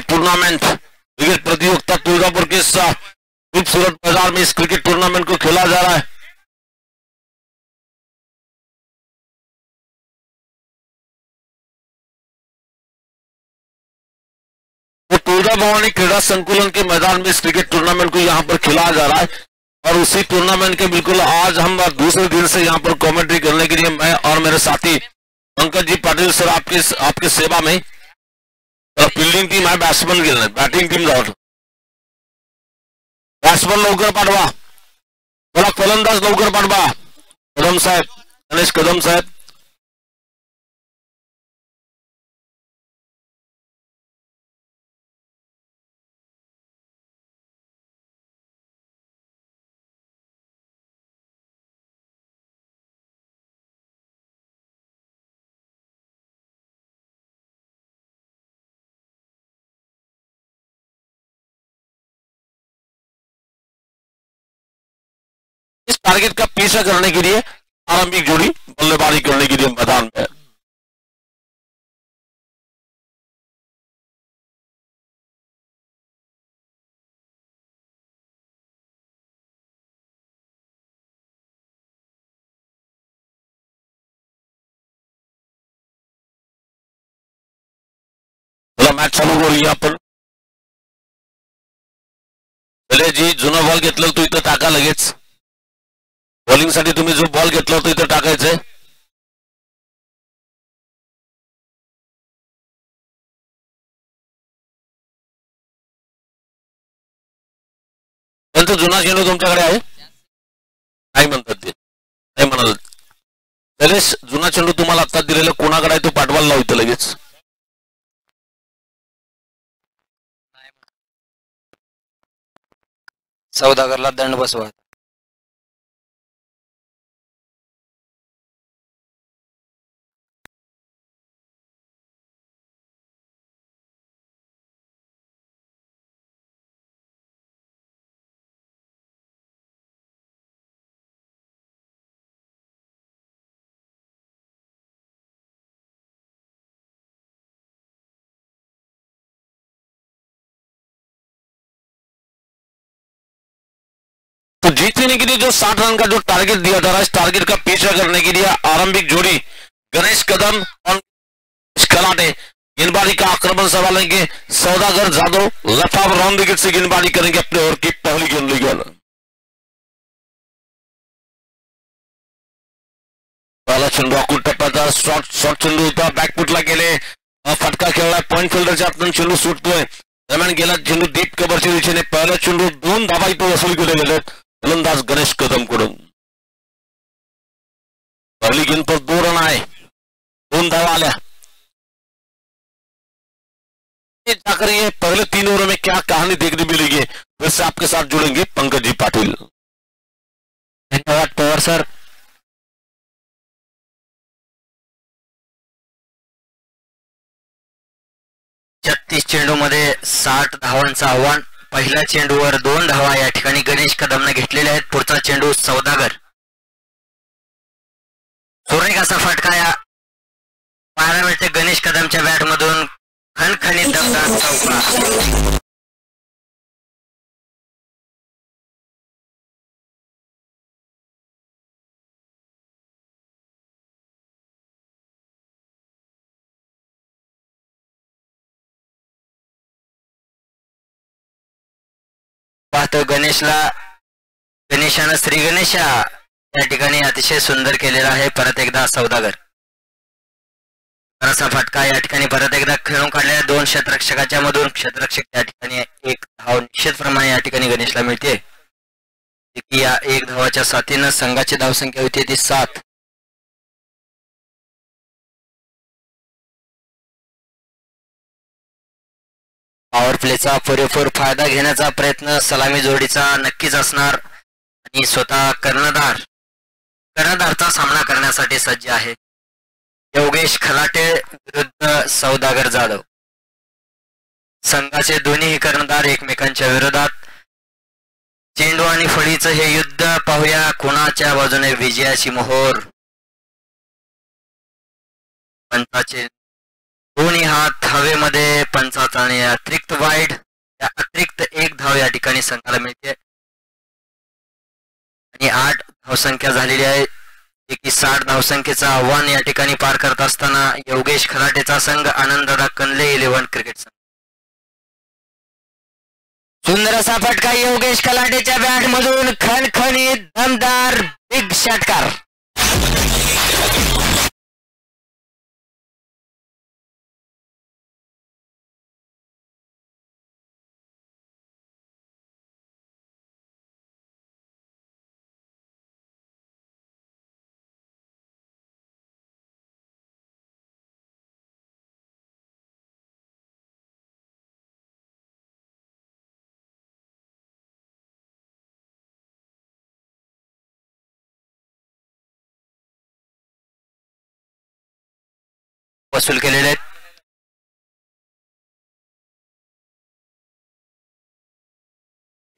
टूर्नामेंट क्रिकेट प्रतियोगिता दुर्गापुर के खूबसूरत बाजार में इस क्रिकेट टूर्नामेंट को खेला जा रहा है। दुर्गा भवानी क्रीड़ा संकुलन के मैदान में इस क्रिकेट टूर्नामेंट को यहाँ पर खिलाया जा रहा है और उसी टूर्नामेंट के बिल्कुल आज हम दूसरे दिन से यहाँ पर कमेंट्री करने के लिए मैं और मेरे साथी पंकज जी पाटिल सर आपकी सेवा में। फील्डिंग टीम आहे, बॅट्समन गेले नाही, बॅटिंग टीम जावं। बॅट्समन लवकर पाठवा, मला फलंदाज लवकर पाठवा। कदम साहेब, गणेश कदम साहेब। इस टारगेट का पीछा करने के लिए आरंभिक जोड़ी बल्लेबाजी करने के लिए मैदान में। मैच चालू हो रही है आपण। पहिले जी जुना बॉल घेतला तो इथं टाका लगेच। बॉलिंग साठी तुम्ही जो बॉल घेतला होता इथं टाकायचंय। त्यांचा जुना चेंडू तुमच्याकडे आहे? नाही म्हणतात ते, नाही म्हणाल। पहिले जुना चेंडू तुम्हाला आता दिलेला कोणाकडे आहे तो पाठवायला लाव इथं लगेच। सौदागरला दंड बसवा। तो जीतने के लिए जो 60 रन का जो टारगेट दिया था, इस टारगेट का पीछा करने के लिए आरंभिक जोड़ी गणेश कदम और खलाटे गेंदबाजी का आक्रमण संभालेंगे। Saudagar Jadhav left off round wicket से गेंदबाजी करेंगे अपने ओवर की पहली गेंद लेकर। पहला चेंडू आखून टप्प्याचा शॉर्ट चेंडू होता, बॅकफुटला गेले, फटका खेळला, पॉइंट फिल्डरच्या हातून चेंडू सुटतोय। दरम्यान गेला चेंडू डीप कव्हरच्या दिशेने, पहिला चेंडू 2 धावा इथं वसूल केले गेले फलंदाज गणेश कदम कडून। पहली गेंद पर 2 रन आए, 2 धावा आल्या। जाकर ये पहले 3 ओवर में क्या कहानी देखने मिलेगी, फिर से आपके साथ जुड़ेंगे पंकज जी पाटिल। धन्यवाद पवार सर। छत्तीस चेंडूमध्ये 60 धावांचं आव्हान। पहिल्या चेंडूवर 2 धावा या ठिकाणी गणेश कदमने घेतलेल्या आहेत। पुढचा चेंडू सौदागर, सुरेखाचा फटका या पाहायला मिळते गणेश कदमच्या बॅट मधून। खणखणीत दमदार चौका। पाहतो गणेशानं श्री गणेशा या ठिकाणी अतिशय सुंदर केलेला आहे। परत एकदा सौदागर, असा फटका या ठिकाणी परत एकदा खेळून काढलेला 2 क्षेत्ररक्षकाच्या मधून। क्षेत्ररक्षक या ठिकाणी 1 धाव निश्चितप्रमाणे या ठिकाणी गणेशला मिळते। या 1 धावाच्या साथीनं संघाची धावसंख्या होती ती 7। पॉवर प्लेचा पुरेपूर फायदा घेण्याचा प्रयत्न सलामी जोडीचा नक्कीच असणार आणि स्वतः कर्णधारचा सामना करण्यासाठी सज्ज आहे। योगेश खलाटे विरुद्ध सौदागर जाधव, संघाचे दोन्ही कर्णधार एकमेकांच्या विरोधात। चेंडू आणि फळीचं हे युद्ध पाहूया, कोणाच्या बाजूने विजयाची मोहोर। पंचाचे दोन्ही हात हवेमध्ये, पंचाचा आणि अतिरिक्त वाईड, अतिरिक्त 1 धाव या ठिकाणी संघाला मिळते आणि 8 धावसंख्या झालेली आहे। 60 धावसंख्येचं आव्हान या ठिकाणी पार करत असताना योगेश खलाटेचा संघ आनंददादा कनले 11 क्रिकेट संघ सुंदर असा फटका योगेश खलाटेच्या बॅट मधून खणखणीत दमदार बिग षटकार. वसूल केलेले आहेत.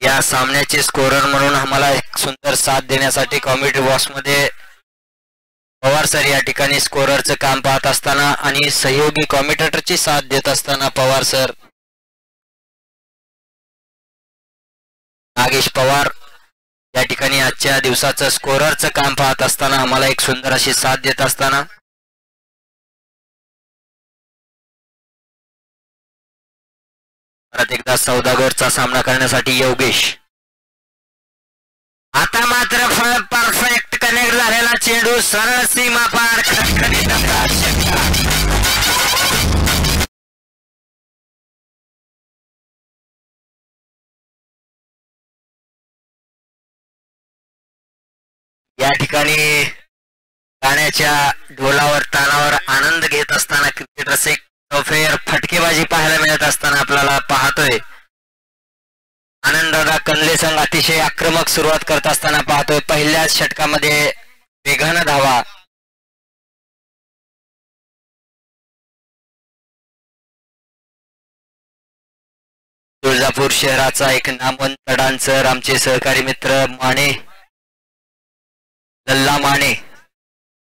या सामन्याचे स्कोरर म्हणून आम्हाला एक सुंदर साथ देण्यासाठी कॉमेंट्री बॉक्स मध्ये पवार सर या ठिकाणी स्कोररचं काम पाहत असताना आणि सहयोगी कॉमेंटेटरची साथ देत असताना पवार सर नागेश पवार या ठिकाणी आजच्या दिवसाचं स्कोररचं काम पाहत असताना आम्हाला एक सुंदर अशी साथ देत असताना परत एकदा सौदागरचा सामना करण्यासाठी योगेश. आता मात्र परफेक्ट कनेक्ट झालेला चेंडू सरळ सीमा पार या ठिकाणी गाण्याच्या ढोलावर तानावर आनंद घेत असताना क्रिकेट रसिक फेर फटकेबाजी पाहायला मिळत असताना आपल्याला पाहतोय. आनंददादा कनले संघ अतिशय आक्रमक सुरुवात करत असताना पाहतोय. पहिल्याच षटकामध्ये वेगानं धावा. तुळजापूर शहराचा एक नामवंत डान्सर आमचे सहकारी मित्र माने लल्ला माने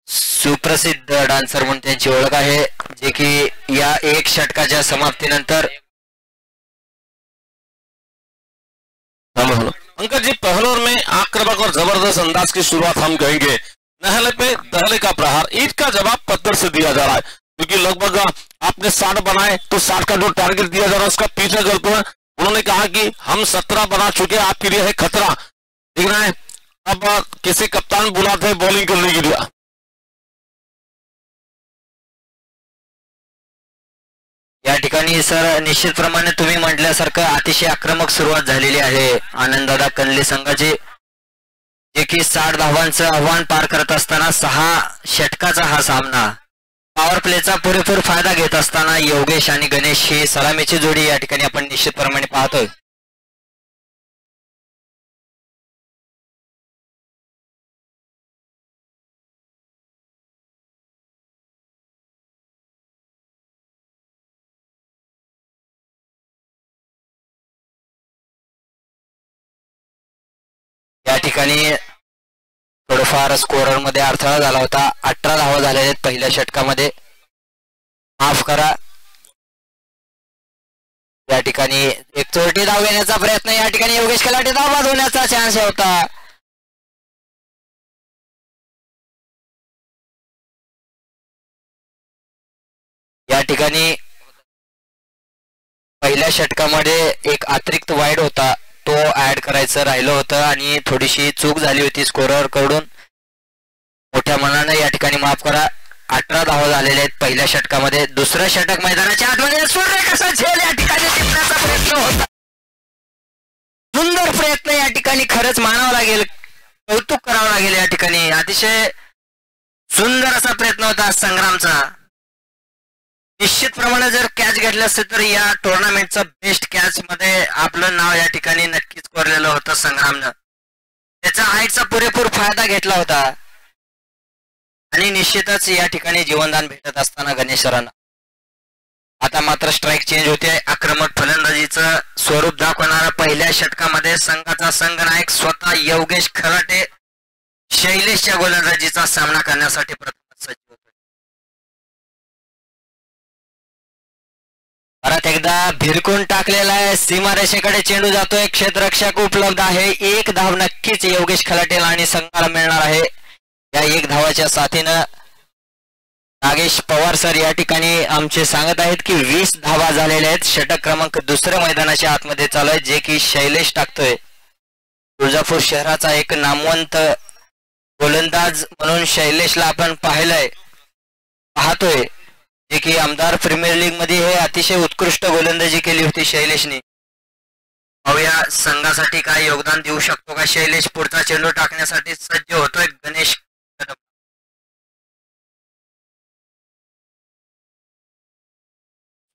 सुप्रसिद्ध डान्सर म्हणून त्यांची ओळख आहे, जे की या एक षटकाच्या समाप्तीनंतर अंकल जी पहले ओवर में आक्रामक और जबरदस्त अंदाज की शुरुआत हम कहेंगे. नहले पे दहले का प्रहार, ईट का जवाब पत्थर से दिया जा रहा है, क्योंकि लगभग आपने 60 बनाए तो 60 का जो टारगेट दिया जा रहा है उसका पीछा करते हैं. उन्होंने कहा कि हम 17 बना चुके, आपके लिए है खतरा. ठीक है, अब किसी कप्तान बुलाते बॉलिंग करने के लिए. या ठिकाणी सर निश्चितप्रमाणे तुम्ही म्हटल्यासारखं अतिशय आक्रमक सुरुवात झालेली आहे आनंददादा कनले संघाची, जे की 60 धावांचं आव्हान पार करत असताना 6 षटकाचा हा सामना. पॉवर प्लेचा पुरेपूर फायदा घेत असताना योगेश आणि गणेश ही सलामीची जोडी या ठिकाणी आपण निश्चितप्रमाणे पाहतोय. या ठिकाणी थोडंफार स्कोरर मध्ये अडथळा झाला होता. 18 धावा झालेल्या आहेत पहिल्या षटकामध्ये, माफ करा. या ठिकाणी एक चोरटी धाव घेण्याचा प्रयत्न, या ठिकाणी योगेश खलाटे धाव बाद होण्याचा चान्स होता. या ठिकाणी पहिल्या षटकामध्ये एक अतिरिक्त वाईड होता, तो ऍड करायचं राहिलं होतं आणि थोडीशी चूक झाली होती स्कोरर कडून. मोठ्या मनाने या ठिकाणी माफ करा. 18 धावा झालेल्या आहेत पहिल्या षटकामध्ये. दुसरं षटक मैदानाच्या आतमध्ये सूर्यकसा झेल या ठिकाणी टिपण्याचा प्रयत्न होता. सुंदर प्रयत्न या ठिकाणी खरंच मानावं लागेल, कौतुक करावं लागेल. या ठिकाणी अतिशय सुंदर असा प्रयत्न होता संग्रामचा. निश्चितप्रमाणे जर कॅच घेतलं असतं तर या टुर्नामेंटचा बेस्ट कॅच मध्ये आपलं नाव या ठिकाणी नक्कीच कोरलेलं होतं संग्रामनं. त्याचा हाईटचा पुरेपूर फायदा घेतला होता आणि निश्चितच या ठिकाणी जीवनदान भेटत असताना गणेश सरांना. आता मात्र स्ट्राईक चेंज होते. आक्रमक फलंदाजीचं स्वरूप दाखवणारा पहिल्या षटकामध्ये संघाचा संघनायक स्वतः योगेश खलाटे शैलेशच्या गोलंदाजीचा सामना करण्यासाठी प्रथम सज्ज होतो. परत एकदा भिरकून टाकलेला आहे, सीमारेषेकडे चेंडू जातोय, क्षेत्ररक्षक उपलब्ध आहे. 1 धाव नक्कीच योगेश खलाटेला आणि संघाला मिळणार आहे. या 1 धावाच्या साथीनं नागेश पवार सर या ठिकाणी आमचे सांगत आहेत की 20 धावा झालेल्या आहेत. षटक क्रमांक दुसऱ्या मैदानाच्या आतमध्ये चालू आहे, जे की शैलेश टाकतोय. तुळजापूर शहराचा एक नामवंत गोलंदाज म्हणून शैलेशला आपण पाहतोय, जे की आमदार प्रीमियर लीग मध्ये हे अतिशय उत्कृष्ट गोलंदाजी केली होती शैलेशने. पाहूया संघासाठी काय योगदान देऊ शकतो का शैलेश. पुढचा चेंडू टाकण्यासाठी सज्ज होतोय गणेश कदम.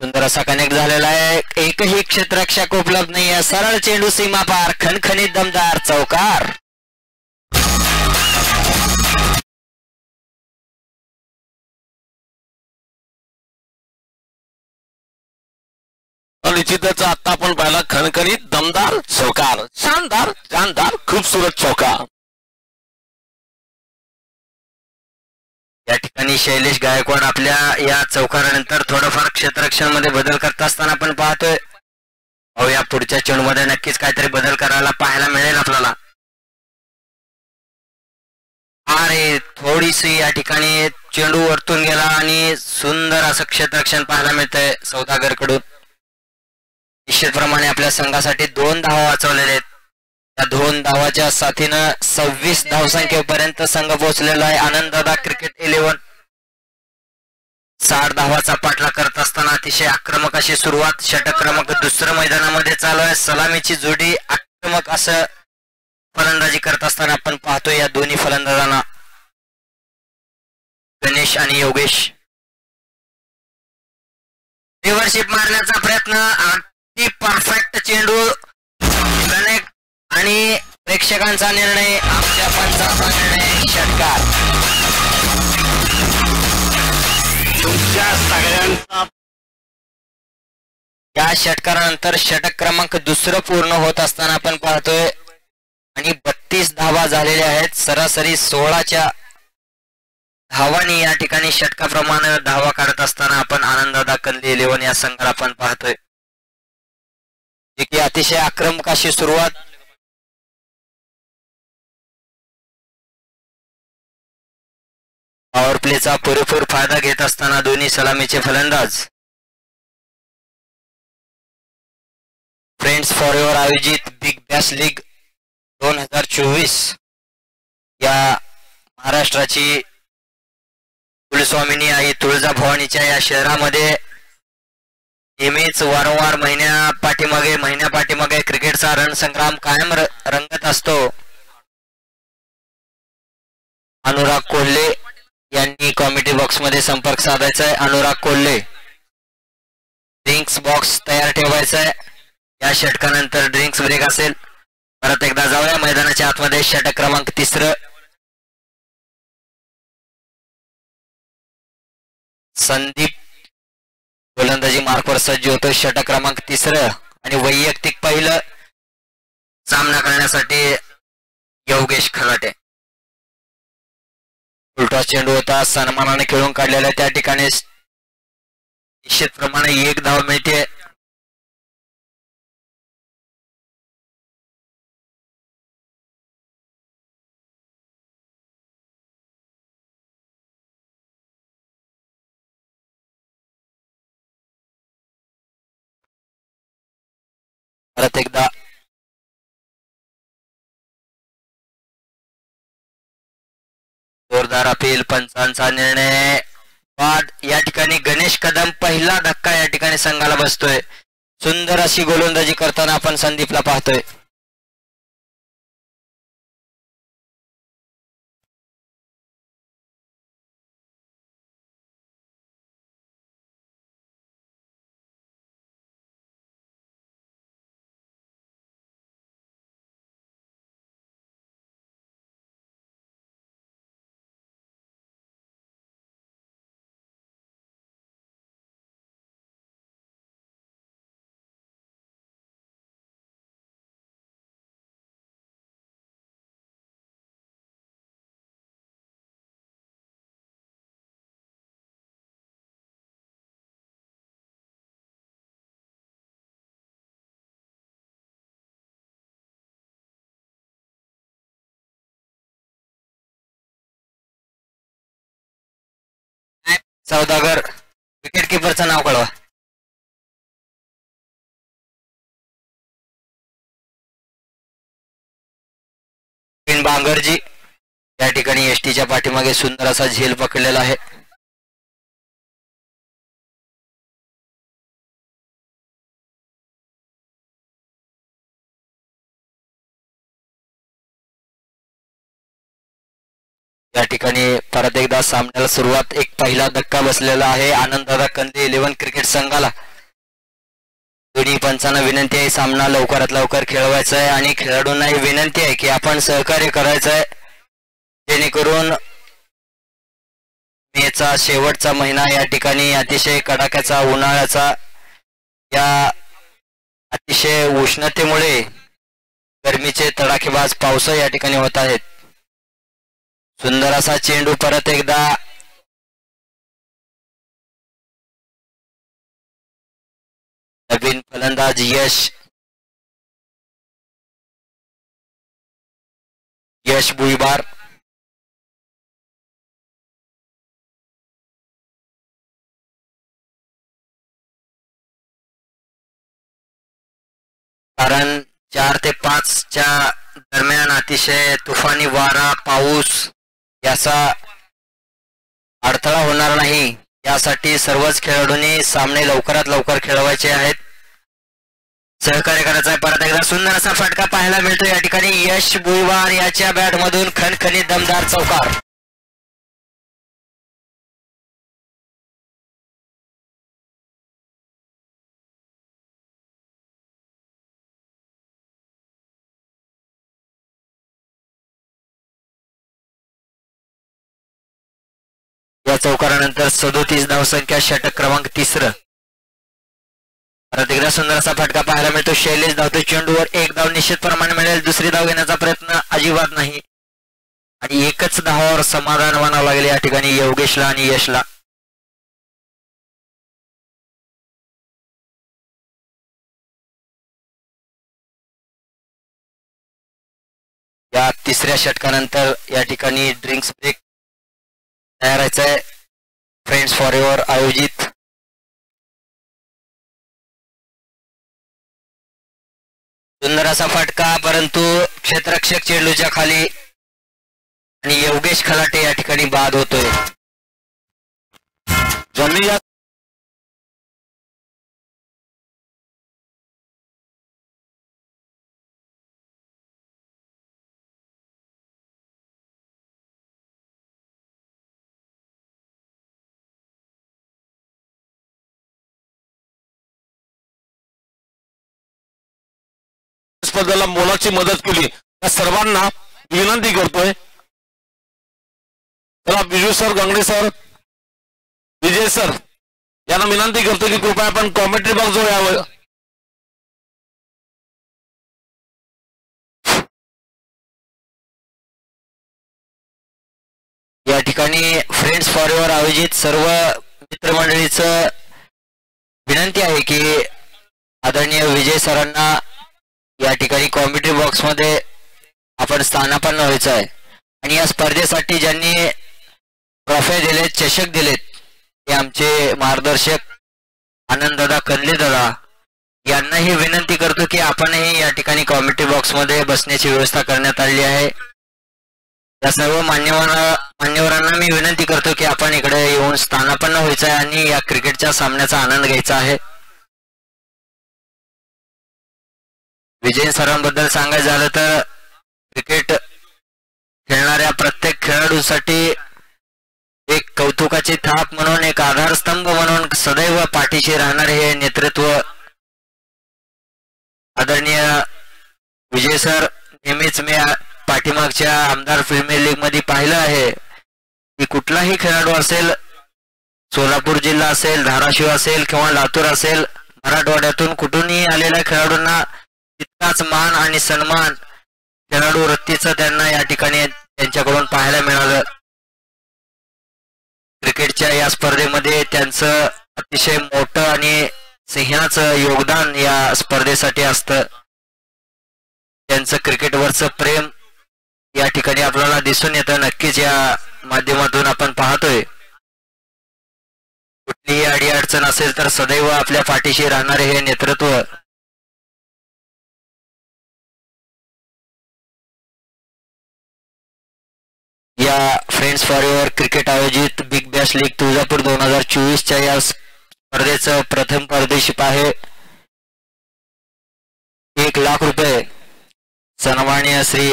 सुंदर असा कनेक्ट झालेला आहे. एकही क्षेत्ररक्षक उपलब्ध नाही आहे. सरळ चेंडू सीमा पार, खणखणीत दमदार चौकार. निश्चितच आता आपण पाहिला खणखणीत दमदार चौकार, शानदार जानदार खूबसूरत चौकार. या ठिकाणी शैलेश गायकवाड आपल्या या चौकारानंतर थोडंफार क्षेत्ररक्षण मध्ये बदल करत असताना आपण पाहतोय. या पुढच्या चेंडूमध्ये नक्कीच काहीतरी बदल करायला पाहायला मिळेल आपल्याला. अरे थोडीशी या ठिकाणी चेंडू वरतून गेला आणि सुंदर असं क्षेत्ररक्षण पाहायला मिळतंय सौदागर कडून. निश्चितप्रमाणे आपल्या संघासाठी 2 धावा वाचवलेले आहेत. त्या 2 धावाच्या साथीनं 26 धावसंख्येपर्यंत संघ पोहोचलेला आहे. आनंददादा क्रिकेट 11 60 धावाचा पाठलाग करत असताना अतिशय आक्रमक अशी सुरुवात षटक क्रमांक दुसऱ्या मैदानामध्ये चालू आहे. सलामीची जोडी आक्रमक असं फलंदाजी करत असताना आपण पाहतोय या दोन्ही फलंदाजांना, गणेश आणि योगेश. रिव्हर्शिप मारण्याचा प्रयत्न, अगदी परफेक्ट चेंडू कनेक्ट आणि प्रेक्षकांचा निर्णय, आमच्या पंचाचा निर्णय षटकार. तुमच्या सगळ्यांचा या षटकारानंतर षटक क्रमांक दुसरं पूर्ण होत असताना आपण पाहतोय आणि 32 धावा झालेल्या आहेत. सरासरी 16च्या धावांनी या ठिकाणी षटकाप्रमाणे धावा काढत असताना आपण आनंददादा कंदी 11 या संघाला आपण पाहतोय, जे की अतिशय आक्रमक अशी सुरुवात. पॉवर प्लेचा पुरेपूर फायदा घेत असताना दोन्ही सलामीचे फलंदाज. फ्रेंड्स फॉर युअर आयोजित बिग बॅश लीग 2024 या महाराष्ट्राची कुलस्वामिनी आई तुळजाभवानीच्या या शहरामध्ये नेहमीच वारंवार महिन्या पाठीमागे क्रिकेटचा रणसंग्राम कायम रंगत असतो. अनुराग कोल्हे यांनी कॉमेडी बॉक्स मध्ये संपर्क साधायचा आहे. अनुराग कोल्हे, ड्रिंक्स बॉक्स तयार ठेवायचा आहे. या षटकानंतर ड्रिंक्स ब्रेक असेल. परत एकदा जाऊया मैदानाच्या आतमध्ये. षटक क्रमांक 3 संदीप गोलंदाजी मार्कवर सज्ज होतो. षटक क्रमांक 3 आणि वैयक्तिक पहिलं सामना करण्यासाठी योगेश खराटे. उलटा चेंडू होता, सन्मानाने खेळून काढलेला. त्या ठिकाणी निश्चितप्रमाणे 1 धाव मिळते. परत एकदा जोरदार अपील, पंचांचा निर्णय बाद. या ठिकाणी गणेश कदम पहिला धक्का या ठिकाणी संघाला बसतोय. सुंदर अशी गोलंदाजी करताना आपण संदीपला पाहतोय. सौदागर विकेट किपरचं नाव कळवा. बांगरजी या ठिकाणी एसटीच्या पाठीमागे सुंदर असा झेल पकडलेला आहे. या ठिकाणी परत एकदा सामन्याला सुरुवात. एक पहिला धक्का बसलेला आहे आनंददादा कंदे 11 क्रिकेट संघाला. दोन्ही पंचांना विनंती आहे सामना लवकरात लवकर खेळवायचा आहे आणि खेळाडूंनाही विनंती आहे की आपण सहकार्य करायचं आहे जेणेकरून मेचा शेवटचा महिना या ठिकाणी अतिशय कडाक्याचा उन्हाळ्याचा या अतिशय उष्णतेमुळे गरमीचे तडाखेबाज पाऊस या ठिकाणी होत आहेत. सुंदर असा चेंडू परत एकदा नवीन फलंदाज यश भुईबार. कारण 4 ते 5 दरम्यान अतिशय तुफानी वारा पाऊस याचा अडथळा होणार नाही यासाठी सर्वच खेळाडूंनी सामने लवकरात लवकर खेळवायचे आहेत. सहकार्य करायचा आहे. परत एकदा सुंदर असा फटका पाहायला मिळतो या ठिकाणी यश भुईवार याच्या बॅट मधून खणखणीत दमदार चौकार. या चौकारानंतर 37 धावसंख्या षटक क्रमांक 3. परत एकदा सुंदर असा फटका पाहायला मिळतो. शैलेश धावतो चेंडूवर. 1 धाव निश्चित प्रमाणे मिळेल. दुसरी धाव घेण्याचा प्रयत्न अजिबात नाही आणि एकच धावावर समाधान मानावं लागेल या ठिकाणी योगेशला आणि यशला. या 3ऱ्या षटकानंतर या ठिकाणी ड्रिंक्स ब्रेक तयार आहे फ्रेंड्स फॉर एव्हर आयोजित. सुंदर असा फटका परंतु क्षेत्ररक्षक चेंडूच्या खाली आणि योगेश खलाटे या ठिकाणी बाद होतोय. ज्यांनी स्पर्धेला मोलाची मदत केली त्या सर्वांना विनंती करतोय. चला बिजू सर, गंगडे सर, विजय सर यांना विनंती करतो की कृपया आपण कॉमेंट्री बॉक्स जवळ यावं. या ठिकाणी फ्रेंड्स फॉर एव्हर आयोजित सर्व मित्रमंडळीचं विनंती आहे की आदरणीय विजय सरांना या ठिकाणी कॉमेंट्री बॉक्स मध्ये आपण स्थानापन्न व्हायचं आहे आणि या स्पर्धेसाठी ज्यांनी ट्रॉफी दिलेत, चषक दिलेत ते आमचे मार्गदर्शक आनंददादा कंदे दादा यांनाही विनंती करतो की आपणही या ठिकाणी कॉमेंट्री बॉक्स मध्ये बसण्याची व्यवस्था करण्यात आली आहे. या सर्व मान्यवरांना मी विनंती करतो की आपण इकडे येऊन स्थानापन्न व्हायचं आहे आणि या क्रिकेटच्या सामन्याचा आनंद घ्यायचा आहे. विजय सरांबद्दल सांगायचं झालं तर क्रिकेट खेळणाऱ्या प्रत्येक खेळाडूसाठी एक कौतुकाची थाप म्हणून, एक आधारस्तंभ म्हणून सदैव पाठीशी राहणारे हे नेतृत्व आदरणीय विजय सर. नेहमीच मी पाठीमागच्या आमदार प्रीमियर लीग मध्ये पाहिलं आहे की कुठलाही खेळाडू असेल, सोलापूर जिल्हा असेल, धाराशिव असेल किंवा लातूर असेल, मराठवाड्यातून कुठूनही आलेल्या खेळाडूंना तितकाच मान आणि सन्मान खेळाडू वृत्तीचं त्यांना या ठिकाणी त्यांच्याकडून पाहायला मिळालं. क्रिकेटच्या या स्पर्धेमध्ये त्यांचं अतिशय मोठं आणि सिंहाचं योगदान या स्पर्धेसाठी असतं. त्यांचं क्रिकेटवरचं प्रेम या ठिकाणी आपल्याला दिसून येतं. नक्कीच या माध्यमातून आपण पाहतोय कुठलीही अडीअडचण असेल तर सदैव आपल्या पाठीशी राहणारे हे नेतृत्व या फ्रेंड्स फॉर युअर क्रिकेट आयोजित बिग बॅश लीग तुळजापूर 2024च्या या स्पर्धेचं प्रथम पारदर्शिप आहे 1,00,000 रुपये सन्माननीय श्री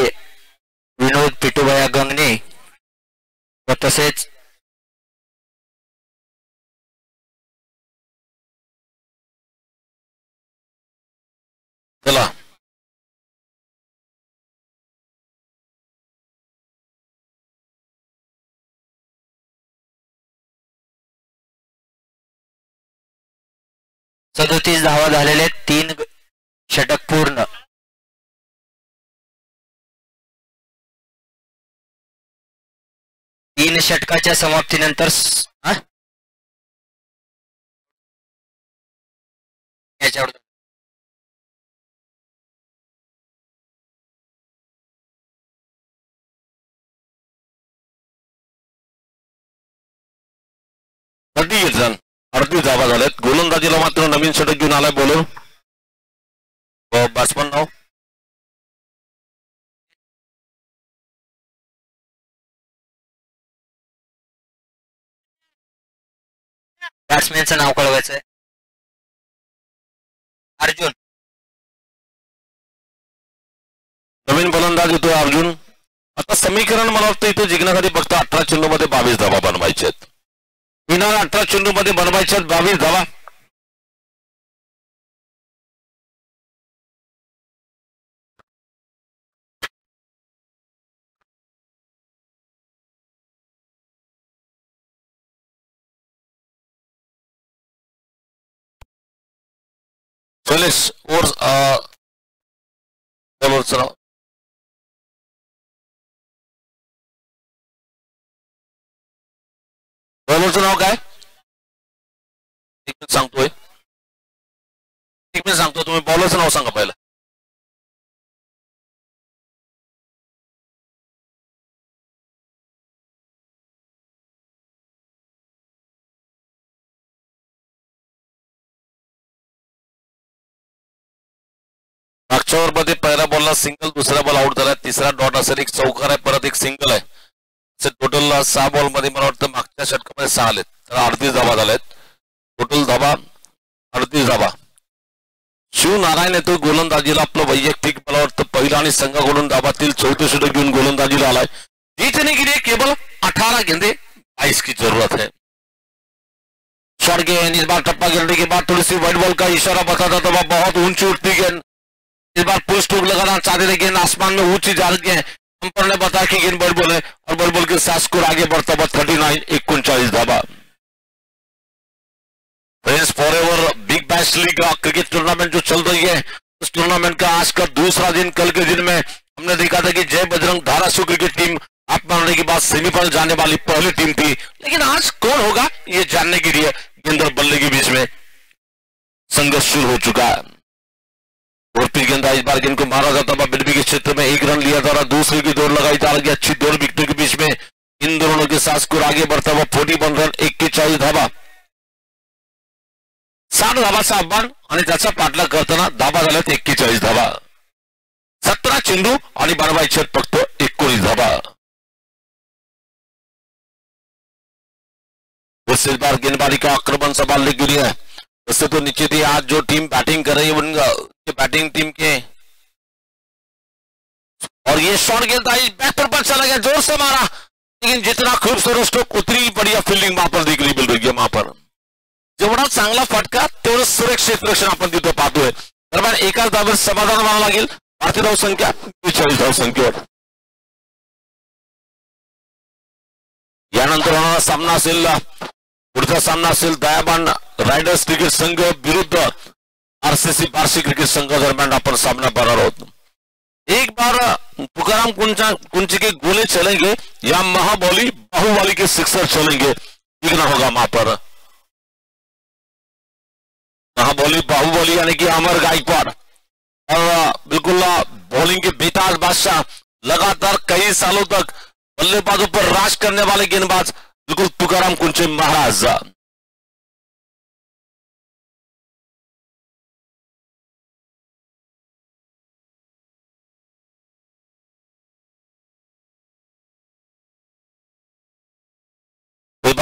विनोद पिटूभया गंगणे व तसेच चला सदोतीस धावा झालेले 3 षटक पूर्ण तीन षटकाच्या समाप्तीनंतर याच्यावर अर्धी धावा झाल्यात गोलंदाजीला मात्र नवीन षटक घेऊन आलाय बॉलर बॅट्समन नाव बॅट्समॅनचं नाव कळवायचंय अर्जुन नवीन गोलंदाज येतोय अर्जुन आता समीकरण मला वाटतं इथे जिंकण्यासाठी फक्त 18 चेंडू मध्ये 22 धावा बनवायचे आहेत 18 चेंडू मध्ये बनवायचे 22 धावा चलेस ओव्हर बॉलरचं नाव बॉलरचं नाव काय एक मिनिट सांगतोय तुम्ही बॉलरचं नाव सांगा पहिलं मागच्या ओव्हरमध्ये पहिल्या बॉलला सिंगल दुसऱ्या बॉल आउट झाला तिसरा डॉट असेल एक चौकार आहे परत एक सिंगल आहे टोटल 6 बॉल मध्ये मला वाटतं मागच्या षटकामध्ये 6 आलेत तर 38 धावा झाल्यात टोटल धावा 38 धावा शिवनारायण येतो गोलंदाजीला आपलं वैयक्तिक मला वाटतं पहिला आणि संघाकडून धावातील 4थे षटक घेऊन गोलंदाजीला आलाय जीतने के लिए केवल 18 गेंदे 22 की जरूरत है शॉर्ट गेंद इस बार टप्पा गिरने के बाद थोड़ी सी वाइड बॉल का इशारा बताता था वह बहुत ऊंची उठती गेंद इस बार पुल स्ट्रोक लगाना चाहते थे गेंद आसमान में ऊंची जा रही है अंपायर ने बताया कि गेंद बड़ी बॉल है और बड़ी बॉल के साथ स्कोर आगे बढ़ता हुआ 39 धावा friends forever big bash league cricket tournament जो चल रही है उस टूर्नामेंट का आज का दूसरा दिन कल के दिन में हमने देखा था कि जय बजरंग धाराशिव क्रिकेट टीम आप मानने के बाद सेमीफाइनल जाने वाली पहली टीम थी लेकिन आज कौन होगा ये जानने के लिए गेंद और बल्ले के बीच में संघर्ष शुरू हो चुका है और फिर गेंदा इस बार गेंद को मारा जाता था बिल्बी के क्षेत्र में 1 रन लिया जा रहा दूसरे की दौड़ लगाई जा रही अच्छी दौड़ विकेटों के बीच में इन दोनों के साथ स्कोर आगे बढ़ता हुआ 41 रन 41 धावा 60 धावाचं आव्हान आणि त्याचा पाठलाग करताना धावा झाल्यात 41 धावा 17 चेंडू आणि बनवायचे फक्त 19 धावा इस बार गेंदबाजी का आक्रमण संभालने के लिए वैसे तो निश्चित ही आज जो टीम बैटिंग कर रही है उनके बैटिंग टीम के और ये शॉट गेंदबाजी बैक पर चला गया जोर से मारा लेकिन जितना खूबसूरत स्ट्रोक उतनी बढ़िया फील्डिंग वहां पर देखने मिल रही है वहां पर जेवढा चांगला फटका तेवढं सुरक्षित रक्षण आपण तिथं पाहतोय दरम्यान एकाच धावेत समाधान मानावं लागेल भारतीय धावसंख्या 42 धावसंख्येवर यानंतर होणारा सामना असेल पुढचा सामना असेल दयाबान रायडर्स क्रिकेट संघ विरुद्ध आरसीसी बार्शी क्रिकेट संघ दरम्यान आपण सामना पाहणार आहोत एक बार तुकाराम कुंची के गोले चलेंगे या महाबली बाहुबली के सिक्सर चलेंगे देखना होगा वहां पर महाबली बाहुबली यानी कि अमर गायकवाड़ और बिल्कुल बॉलिंग के बेताज बादशाह लगातार कई सालों तक बल्लेबाजों पर राज करने वाले गेंदबाज बिल्कुल तुकाराम कुंचे महाराज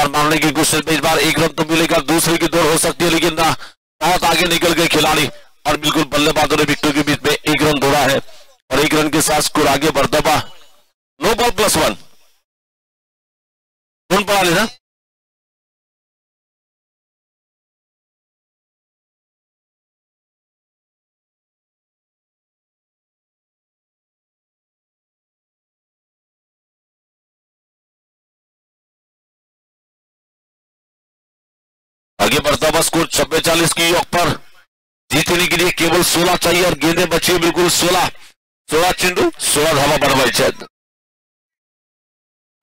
बार मारने की कोशिश में, इस बार एक रन तो मिलेगा, दूसरे की दौड़ हो सकती है, लेकिन ना बहुत आगे निकल गए खिलाड़ी और बिल्कुल बल्लेबाजों ने विकेट के बीच में एक रन दौड़ा है और एक रन के साथ स्कोर आगे बढ़ता हुआ। नो बॉल +1 कौन पड़ा लेना। आगे बढ़ता हुआ स्कोर 46 की योग पर। जीतने के लिए केवल 16 चाहिए और गेंदें बची बिल्कुल 16 चेंडू 16 धावा बनवाई।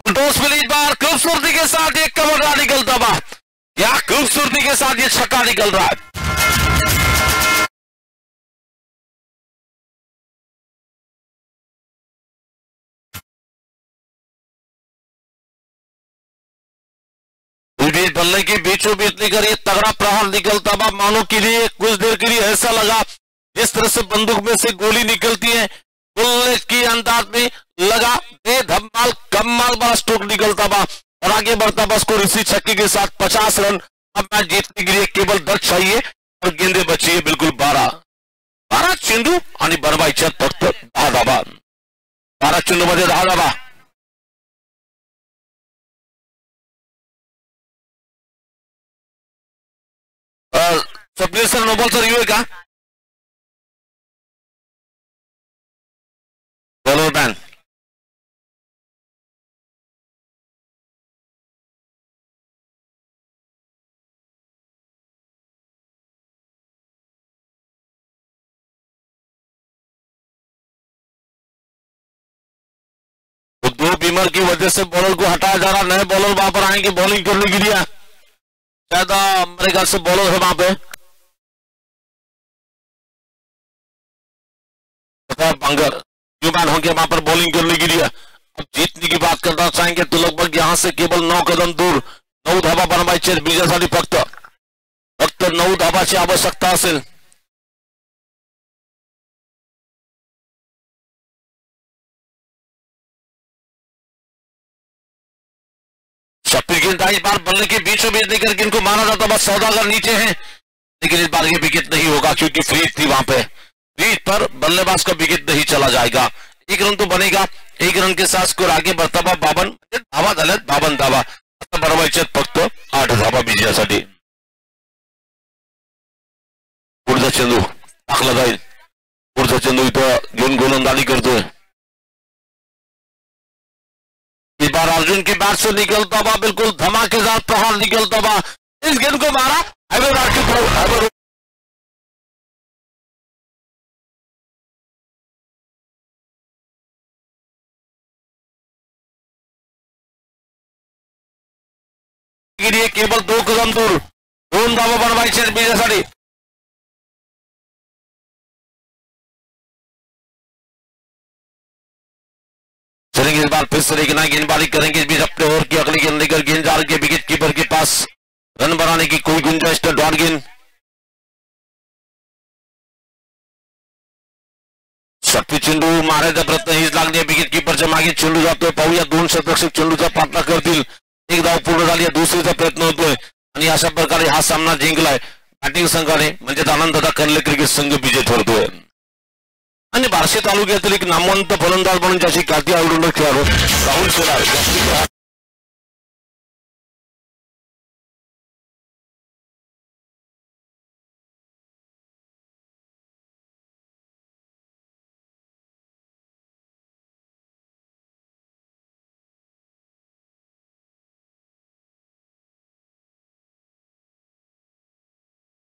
इस बार खूबसूरती के साथ एक कवर निकलता हुआ, क्या खूबसूरती के साथ ये छक्का निकल रहा है। बल्ले के बीचों बीच लेकर ये तगड़ा प्रहार निकलता हुआ, मानो के लिए कुछ देर के लिए ऐसा लगा जिस तरह से बंदूक में से गोली निकलती है, बल्ले की अंदाज में लगा बेधमाल कमाल बड़ा स्ट्रोक निकलता हुआ और आगे बढ़ता हुआ स्कोर इसी छक्के के साथ 50 रन। अब मैच जीतने के लिए केवल 10 चाहिए और गेंदे बची है बिल्कुल 12 चेंडू आणि बनवायचे फक्त 10 धावा। 12 चेंडू मध्ये 10 धावा। Swapnil sir no ball sir review का बॉलर बैन। तो 2 बीमार की वजह से बॉलर को हटाया जा रहा, नए बॉलर वहां पर आएंगे बॉलिंग करने के लिए, शायद मेरे ख्याल से बॉलर है वहां पे बंगर यूमान होंगे वहां पर बॉलिंग करने के लिए। अब जीतने की बात करना चाहेंगे तो लगभग यहां से केवल 9 कदम दूर 9 धावा बनवायचे विजयासाठी फक्त 9 धावाची आवश्यकता असेल। इस बार बल्ले के बीचों बीच लेकर के इनको मारा जाता, बस सौदागर नीचे हैं, लेकिन इस बार ये विकेट नहीं होगा क्योंकि फ्रीज थी वहां पे, फ्रीज पर बल्लेबाज का विकेट नहीं चला जाएगा। एक रन तो बनेगा, एक रन के साथ स्कोर आगे बढ़ता हुआ 52 धावा झाल्यात, 52 धावा बनवायचे फक्त 8 धावा विजयासाठी। पुढचा चेंडू टाकला जाईल, पुढचा चेंडू इथं घेऊन गोलंदाजी करतोय। इस बार अर्जुन की बैट से निकलता हुआ बिल्कुल धमाकेदार प्रहार निकलता हुआ, इस गेंद को मारा के लिए केवल 2 कदम दूर 2 धावा बनवायचे विजयासाठी। चलेंगे इस बार फिर से लेकिन गेंदबाजी करेंगे, इस बीच अपने ओवर की अगली गेंद लेकर गेंद जा रही है विकेट कीपर के पास, रन बनाने की कोई गुंजाइश नहीं। डॉट गेंद शक्ती चेंडू मारायचा प्रयत्न हीच लागली आहे, विकेट कीपरच्या मागे चेंडू जातोय, पाहूया 2 शतरक्षक चेंडूचा पाठलाग करतील, एक धाव पूर्ण झाली आहे, दुसरीचा प्रयत्न होतोय आणि अशा प्रकारे हा सामना जिंकलाय बॅटिंग संघाने, म्हणजे आनंददादा कर्ले क्रिकेट संघ विजय ठरतोय। आणि बार्शी तालुक्यातील एक नामवंत फलंदाज म्हणून ज्याची ख्याती ऑलराऊंडर खेळाडू राहुल शेलार